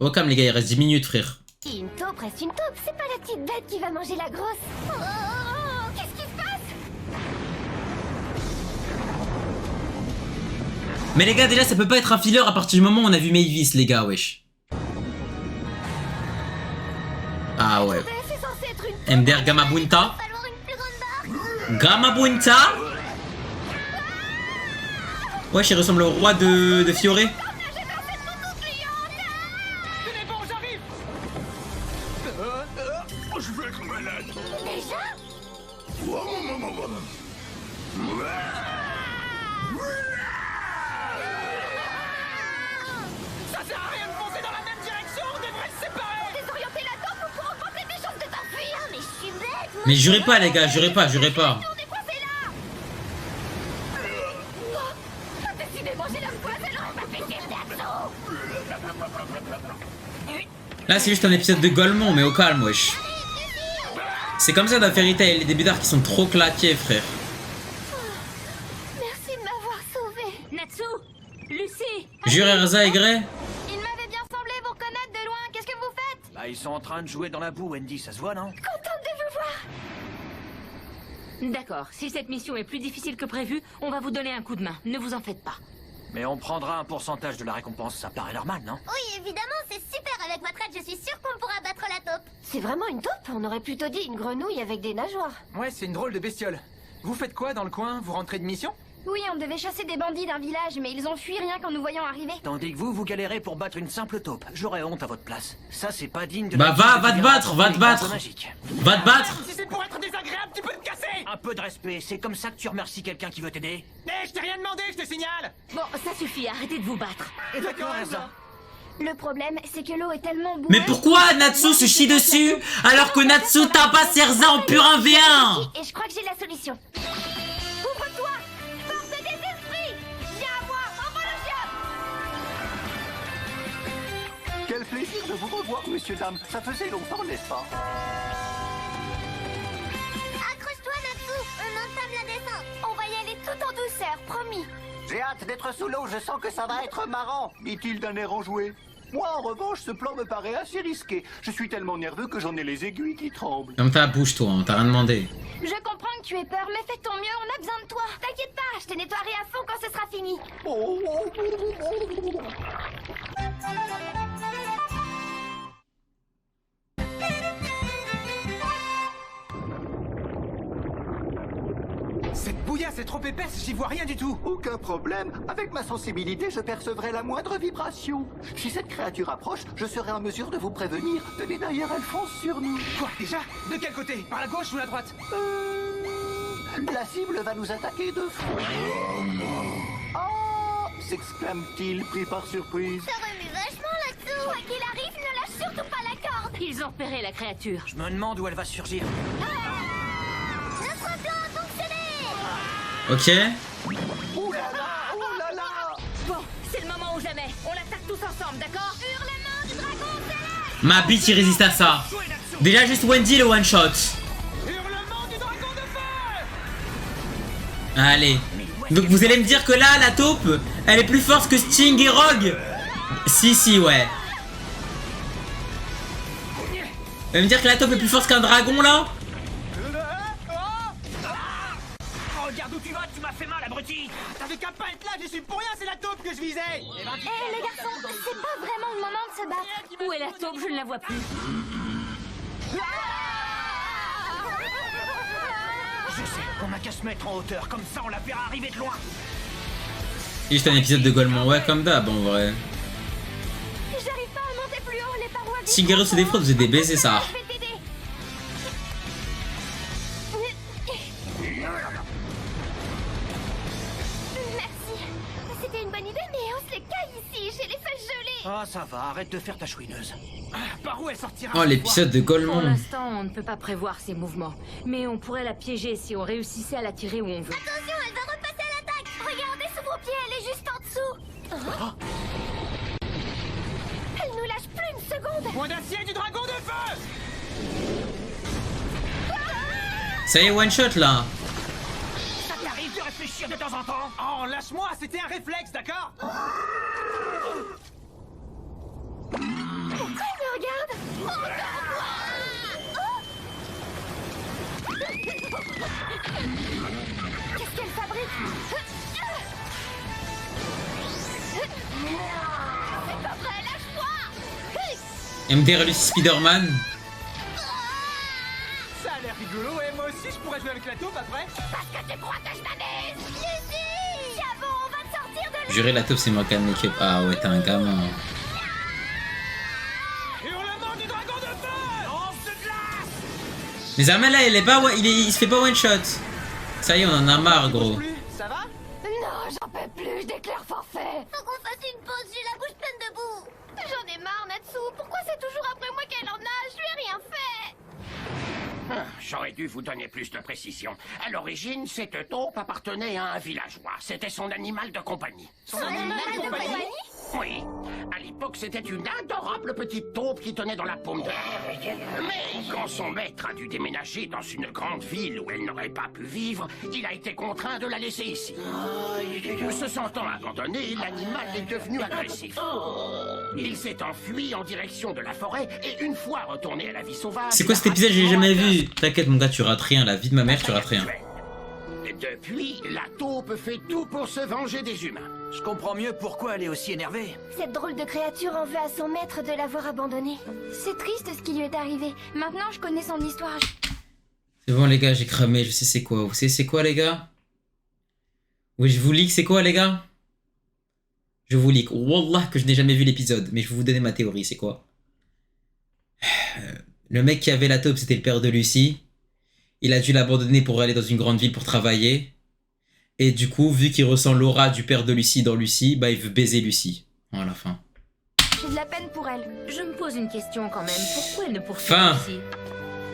Oh, calme les gars, il reste 10 minutes, frère. Une taupe reste une taupe, c'est pas la petite bête qui va manger la grosse. Oh, qu'est-ce qui se passe? Mais les gars, déjà, ça peut pas être un filler à partir du moment où on a vu Mavis, les gars, wesh. Ah ouais. MDR Gamabunta. Gamabunta. Wesh, il ressemble au roi de Fioré. Je veux être malade. Déjà? Ça sert à rien de foncer dans la même direction, on devrait se séparer. Désorienter la taupe pour empêcher des chances de t'enfuir. Mais je suis bête. Mais jurez pas, les gars, jurez pas, jurez pas. Décidément, j'ai la poisse, elle aurait pas fait cher d'assaut. Là, c'est juste un épisode de Golemon, mais au calme, wesh. C'est comme ça dans Fairy Tail, les débuts d'art qui sont trop claqués, frère. Merci de m'avoir sauvé. Natsu, Lucie. Jure Erza et Grey. Il m'avait bien semblé vous reconnaître de loin. Qu'est-ce que vous faites? Bah, ils sont en train de jouer dans la boue, Wendy, ça se voit, non? Contente de vous voir. D'accord, si cette mission est plus difficile que prévu, on va vous donner un coup de main. Ne vous en faites pas. Mais on prendra un pourcentage de la récompense, ça paraît normal, non? Oui, évidemment, c'est super. Avec votre aide, je suis sûre qu'on pourra battre la taupe. C'est vraiment une taupe? On aurait plutôt dit une grenouille avec des nageoires. Ouais, c'est une drôle de bestiole. Vous faites quoi dans le coin? Vous rentrez de mission? Oui, on devait chasser des bandits d'un village, mais ils ont fui rien qu'en nous voyant arriver. Tandis que vous galérez pour battre une simple taupe. J'aurais honte à votre place. Ça, c'est pas digne de... Bah va te battre, va te battre. Va te battre. Si c'est pour être désagréable, tu peux te casser. Un peu de respect, c'est comme ça que tu remercies quelqu'un qui veut t'aider? Eh, je t'ai rien demandé, je te signale. Bon, ça suffit, arrêtez de vous battre. D'accord, Erza. Le problème, c'est que l'eau est tellement boueuse... Mais pourquoi Natsu se chie dessus alors que Natsu tabasse Erza en pur 1v1? Et je crois que j'ai la solution. Ouvre-toi! Force des esprits! Viens à moi, envoie le diable! Quel plaisir de vous revoir, monsieur, dame. Ça faisait longtemps, n'est-ce pas? Accroche-toi, Natsu. On entame la descente. On va y aller tout en douceur, promis. J'ai hâte d'être sous l'eau, je sens que ça va être marrant, dit-il d'un air enjoué. Moi, en revanche, ce plan me paraît assez risqué. Je suis tellement nerveux que j'en ai les aiguilles qui tremblent. Comme ta bouche, toi, on t'a rien demandé. Je comprends que tu aies peur, mais fais ton mieux, on a besoin de toi. T'inquiète pas, je te nettoierai à fond quand ce sera fini. Cette bouillasse est trop épaisse, j'y vois rien du tout. Aucun problème. Avec ma sensibilité, je percevrai la moindre vibration. Si cette créature approche, je serai en mesure de vous prévenir. Tenez, d'ailleurs, elle fonce sur nous. Quoi, déjà? De quel côté? Par la gauche ou la droite? La cible va nous attaquer de front. Oh! S'exclame-t-il, pris par surprise. Ça remue vachement là-dessous. Quoi qu'il arrive, ne lâche surtout pas la corde. Ils ont repéré la créature. Je me demande où elle va surgir. Notre plan a fonctionné. Ok. Ouh là là! Ouh là là! Bon, c'est le moment ou jamais. On l'attaque tous ensemble, d'accord? Hurlement du dragon céleste! Ma bitch, il résiste à ça. Déjà, juste Wendy le one shot. Hurlement du dragon de feu! Allez. Donc vous allez me dire que là, la taupe, elle est plus forte que Sting et Rogue? Si, ouais. Vous allez me dire que la taupe est plus forte qu'un dragon, là? Regarde où tu vas, tu m'as fait mal, abruti. T'avais qu'à pas être là, j'y suis pour rien, c'est la taupe que je visais. Hé, les garçons, c'est pas vraiment le moment de se battre. Où est la taupe? Je ne la vois plus. Je sais, on n'a qu'à se mettre en hauteur, comme ça on la verra arriver de loin. Et juste un épisode de Golemon, ouais, comme d'hab, en vrai. J'arrive pas à monter plus haut, les parois... Shigeru se défraude, vous êtes des baisers, ça. Je vais t'aider. Merci. C'était une bonne idée, mais on se les caille ici. J'ai les fesses gelées. Ah, ça va, arrête de faire ta chouineuse. Par où elle sortira? Oh, l'épisode de Pour Golemon. l'instant, on ne peut pas prévoir ses mouvements. Mais on pourrait la piéger si on réussissait à la tirer où on veut. Attention, elle va repasser à l'attaque. Regardez sous vos pieds, elle est juste en dessous. Elle nous lâche plus une seconde. Point d'acier du dragon de feu. Ça y est, one shot là. Ça t'arrive de réfléchir de temps en temps? Oh, lâche-moi, c'était un réflexe, d'accord? Pourquoi il me regarde? Qu'est-ce qu'elle fabrique? C'est pas vrai, lâche-moi! MDR Lucie Spider-Man. Ça a l'air rigolo, et moi aussi je pourrais jouer avec la taupe après. Parce que tu crois que je t'amuse! Lucie! Chabot, on va te sortir de là! Jurez la taupe c'est Morgan Make-up. Ah ouais, t'es un gamin. Hurlement du dragon de feu! Lance de glace! Mais Zermel là, il se fait pas one shot. Ça y est, on en a marre, gros. Ça va? Non, j'en peux plus, je déclare forfait! Faut qu'on fasse une pause, j'ai la bouche pleine de boue. J'en ai marre, Natsu! Pourquoi c'est toujours après moi qu'elle en a? Je lui ai rien fait! J'aurais dû vous donner plus de précision. À l'origine, cette taupe appartenait à un villageois. C'était son animal de compagnie. Son animal de compagnie? Oui. À l'époque, c'était une adorable petite taupe qui tenait dans la paume de main. Mais quand son maître a dû déménager dans une grande ville où elle n'aurait pas pu vivre, il a été contraint de la laisser ici. Se sentant abandonné, l'animal est devenu agressif. Il s'est enfui en direction de la forêt et une fois retourné à la vie sauvage... C'est quoi cet épisode? J'ai jamais vu. T'inquiète mon gars, tu rates rien. La vie de ma mère, tu rates rien. Depuis, la taupe fait tout pour se venger des humains. Je comprends mieux pourquoi elle est aussi énervée. Cette drôle de créature en veut à son maître de l'avoir abandonné. C'est triste ce qui lui est arrivé. Maintenant, je connais son histoire. C'est bon les gars, j'ai cramé, je sais c'est quoi. Vous savez c'est quoi les gars? Oui, je vous leak, c'est quoi les gars? Je vous leak. Wallah que je n'ai jamais vu l'épisode, mais je vais vous donner ma théorie, c'est quoi? Le mec qui avait la taupe, c'était le père de Lucie. Il a dû l'abandonner pour aller dans une grande ville pour travailler. Et du coup, vu qu'il ressent l'aura du père de Lucie dans Lucie, bah il veut baiser Lucie. Voilà, fin. J'ai de la peine pour elle. Je me pose une question quand même. Pourquoi elle ne poursuit Fin. Lucie?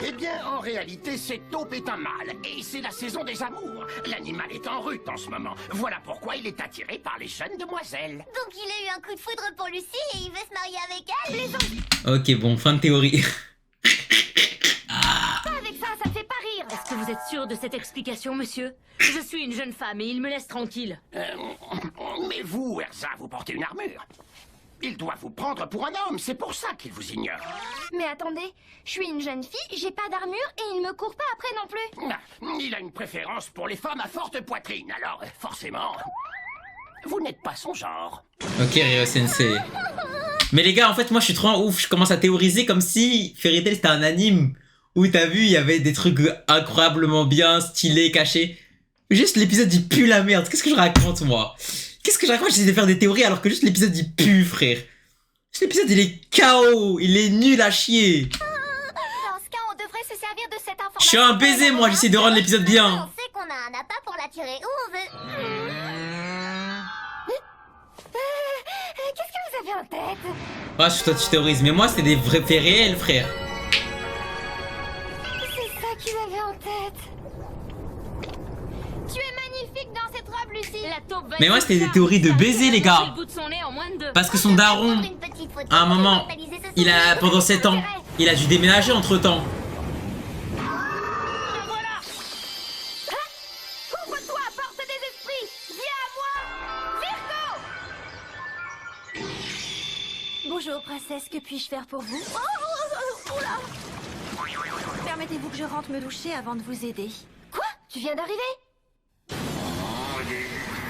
Eh bien, en réalité, cette taupe est un mâle, et c'est la saison des amours. L'animal est en rut en ce moment. Voilà pourquoi il est attiré par les jeunes demoiselles. Donc il a eu un coup de foudre pour Lucie et il veut se marier avec elle. Ok, bon, fin de théorie. Pas avec ça, ça me fait pas rire. Est-ce que vous êtes sûr de cette explication, monsieur? Je suis une jeune femme et il me laisse tranquille. Mais vous, Erza, vous portez une armure. Il doit vous prendre pour un homme, c'est pour ça qu'il vous ignore. Mais attendez, je suis une jeune fille, j'ai pas d'armure et il me court pas après non plus. Il a une préférence pour les femmes à forte poitrine, alors forcément, vous n'êtes pas son genre. Ok, Ryo Sensei. Mais les gars, en fait, moi je suis trop en ouf. Je commence à théoriser comme si Fairy Tail c'était un anime où t'as vu, il y avait des trucs incroyablement bien, stylés, cachés. Juste l'épisode il pue la merde. Qu'est-ce que je raconte moi? Qu'est-ce que je raconte? J'essaie de faire des théories alors que juste l'épisode il pue, frère. Juste l'épisode il est KO, il est nul à chier. Dans ce cas, on devrait se servir de cette information. Je suis un baiser moi, j'essaie de rendre l'épisode bien. On sait qu'on a un appât pour l'attirer où on veut. Qu'est-ce que vous avez en tête? Ah, toi tu théorises, mais moi c'était des vrais faits réels, frère. C'est ça qu'il avait en tête. Tu es magnifique dans cette robe, Lucie. La taupe va Mais moi c'était des théories de baiser, les gars. Parce que son daron, à un moment, il a, pendant 7 ans, il a dû déménager entre temps. Ouvre-toi, porte des esprits. Viens à moi, Virgo. Bonjour, princesse, que puis-je faire pour vous? Oula. Permettez-vous que je rentre me doucher avant de vous aider. Quoi? Tu viens d'arriver?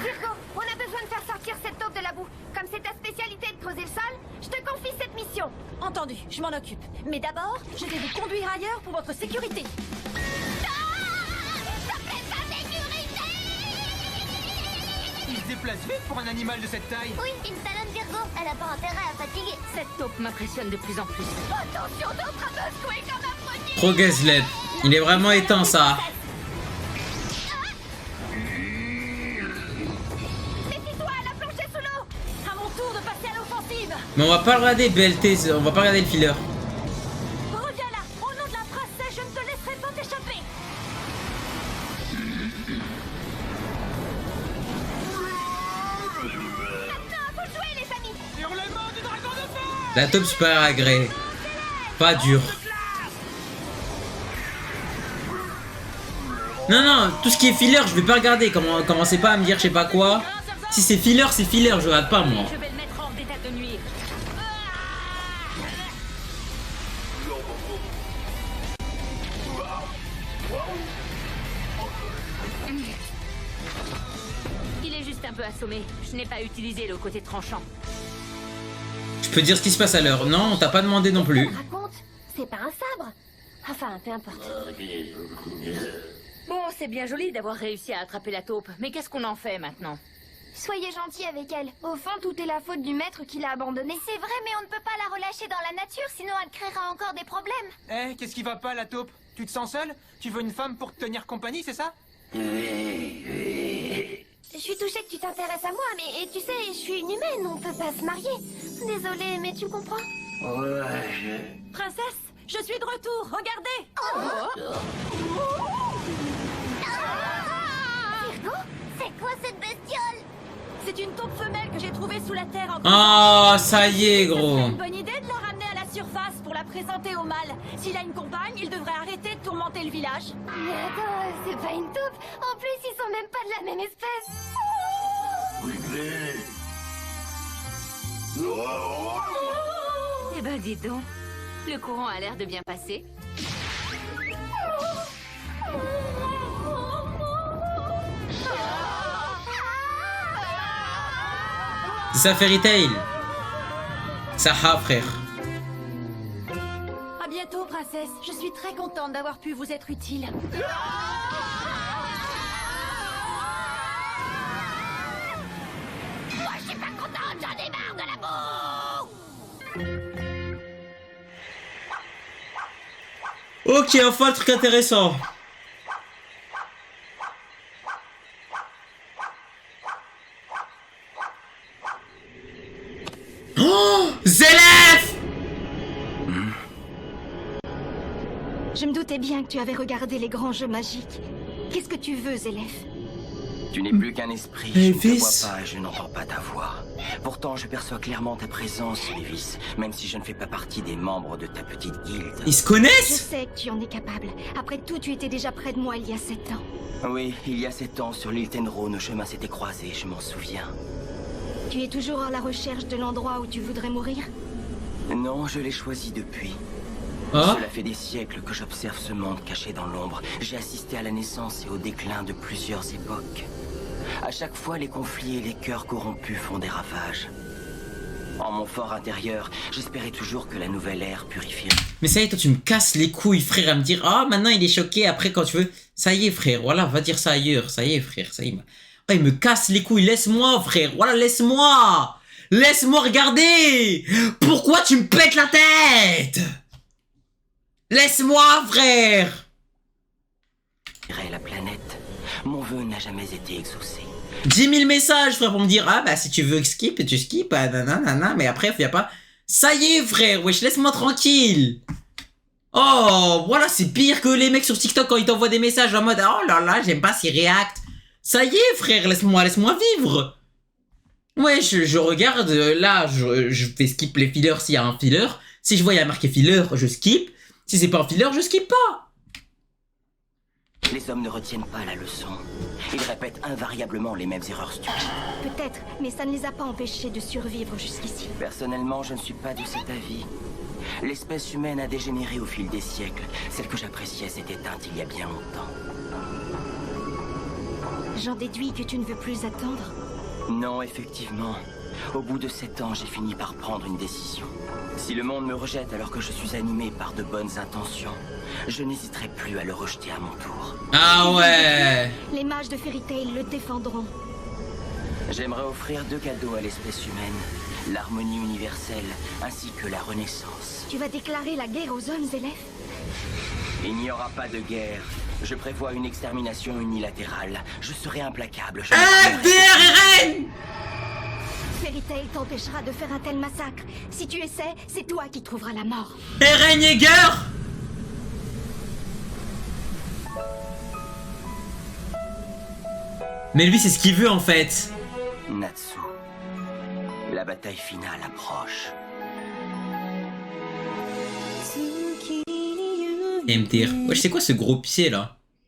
Virgo, on a besoin de faire sortir cette taupe de la boue. Comme c'est ta spécialité de creuser le sol, je te confie cette mission. Entendu, je m'en occupe. Mais d'abord, je vais vous conduire ailleurs pour votre sécurité. Il se déplace vite pour un animal de cette taille. Oui, une talonne Virgo. Elle a pas intérêt à fatiguer. Cette taupe m'impressionne de plus en plus. Attention, d'autres à me secouer comme un premier. Trop Gazlet. Il est vraiment éteint ça. Méfie-toi, la planche est sous l'eau. À mon tour de passer à l'offensive. Mais on va pas regarder BLT, on va pas regarder le filler. Reviens là. Au nom de la princesse, je ne te laisserai pas t'échapper. Maintenant, faut jouer, les amis. Hurlement du dragon de feu. La taupe super agré. Pas dur. Non, non, tout ce qui est filler, je vais pas regarder. Commencez pas à me dire je sais pas quoi. Si c'est filler, je regarde pas moi. Je vais le mettre hors d'état de nuire. Il est juste un peu assommé. Je n'ai pas utilisé le côté tranchant. Je peux dire ce qui se passe à l'heure. Non, on t'a pas demandé non plus. Raconte, c'est pas un sabre. Enfin, peu importe. Bon, c'est bien joli d'avoir réussi à attraper la taupe, mais qu'est-ce qu'on en fait maintenant? Soyez gentil avec elle. Au fond, tout est la faute du maître qui l'a abandonnée. C'est vrai, mais on ne peut pas la relâcher dans la nature, sinon elle créera encore des problèmes. Eh, qu'est-ce qui va pas, la taupe? Tu te sens seule? Tu veux une femme pour te tenir compagnie, c'est ça? Je suis touchée que tu t'intéresses à moi, mais tu sais, je suis une humaine, on peut pas se marier. Désolée, mais tu comprends? Ouais, Princesse, je suis de retour, regardez. Virgo, c'est quoi cette bestiole? C'est une taupe femelle que j'ai trouvée sous la terre en Ah, ça y est, gros. C'est une bonne idée de la ramener à la surface pour la présenter au mâle. S'il a une compagne, il devrait arrêter de tourmenter le village. Mais attends, c'est pas une taupe. En plus, ils sont même pas de la même espèce. Eh ben, dis donc. Le courant a l'air de bien passer. C'est ça, Fairy Tail. Ça, frère. À bientôt, princesse. Je suis très contente d'avoir pu vous être utile. Moi, je suis pas contente, j'en ai marre de la boue. Ok, enfin le truc intéressant. Oh, Zélef! Je me doutais bien que tu avais regardé les grands jeux magiques. Qu'est-ce que tu veux, Zélef? Tu n'es plus qu'un esprit, je ne te vois pas et je n'entends pas ta voix. Pourtant, je perçois clairement ta présence, Lévis, même si je ne fais pas partie des membres de ta petite guilde. Ils se connaissent? Je sais que tu en es capable. Après tout, tu étais déjà près de moi il y a 7 ans. Oui, il y a 7 ans, sur l'île Tenro, nos chemins s'étaient croisés, je m'en souviens. Tu es toujours à la recherche de l'endroit où tu voudrais mourir? Non, je l'ai choisi depuis. Ah. Cela fait des siècles que j'observe ce monde caché dans l'ombre. J'ai assisté à la naissance et au déclin de plusieurs époques. À chaque fois, les conflits et les cœurs corrompus font des ravages. En mon fort intérieur, j'espérais toujours que la nouvelle ère purifierait. Mais ça y est, toi tu me casses les couilles, frère, à me dire ah maintenant il est choqué, après quand tu veux, ça y est, frère, voilà, va dire ça ailleurs, ça y est, frère, ça y est. Oh, il me casse les couilles, laisse-moi, frère, voilà, laisse-moi, laisse-moi regarder. Pourquoi tu me pètes la tête? Laisse-moi, frère. La planète, mon vœu n'a jamais été exaucé. 10 000 messages, frère, pour me dire ah bah si tu veux skip, tu skip, ah, nanana, mais après il y a pas. Ça y est, frère, wesh, laisse-moi tranquille. Oh, voilà, c'est pire que les mecs sur TikTok quand ils t'envoient des messages en mode oh là là, j'aime pas s'ils réactent. Ça y est, frère, laisse-moi vivre. Ouais, je regarde, là, je fais skip les fillers s'il y a un filler. Si je vois il y a marqué filler, je skip. Si c'est pas un filler, je skip pas. Les hommes ne retiennent pas la leçon. Ils répètent invariablement les mêmes erreurs stupides. Peut-être, mais ça ne les a pas empêchés de survivre jusqu'ici. Personnellement, je ne suis pas de cet avis. L'espèce humaine a dégénéré au fil des siècles. Celle que j'appréciais s'est éteinte il y a bien longtemps. J'en déduis que tu ne veux plus attendre? Non, effectivement. Au bout de 7 ans, j'ai fini par prendre une décision. Si le monde me rejette alors que je suis animé par de bonnes intentions, je n'hésiterai plus à le rejeter à mon tour. Ah ouais. Les mages de Fairy Tail le défendront. J'aimerais offrir 2 cadeaux à l'espèce humaine. L'harmonie universelle, ainsi que la renaissance. Tu vas déclarer la guerre aux hommes, Zélef? Il n'y aura pas de guerre. Je prévois une extermination unilatérale. Je serai implacable. FDRRN! Fairy Tail t'empêchera de faire un tel massacre. Si tu essaies, c'est toi qui trouveras la mort. Eren Yeager! Mais lui, c'est ce qu'il veut en fait. Natsu, la bataille finale approche. Si MTR. Wesh, c'est quoi ce gros pied là?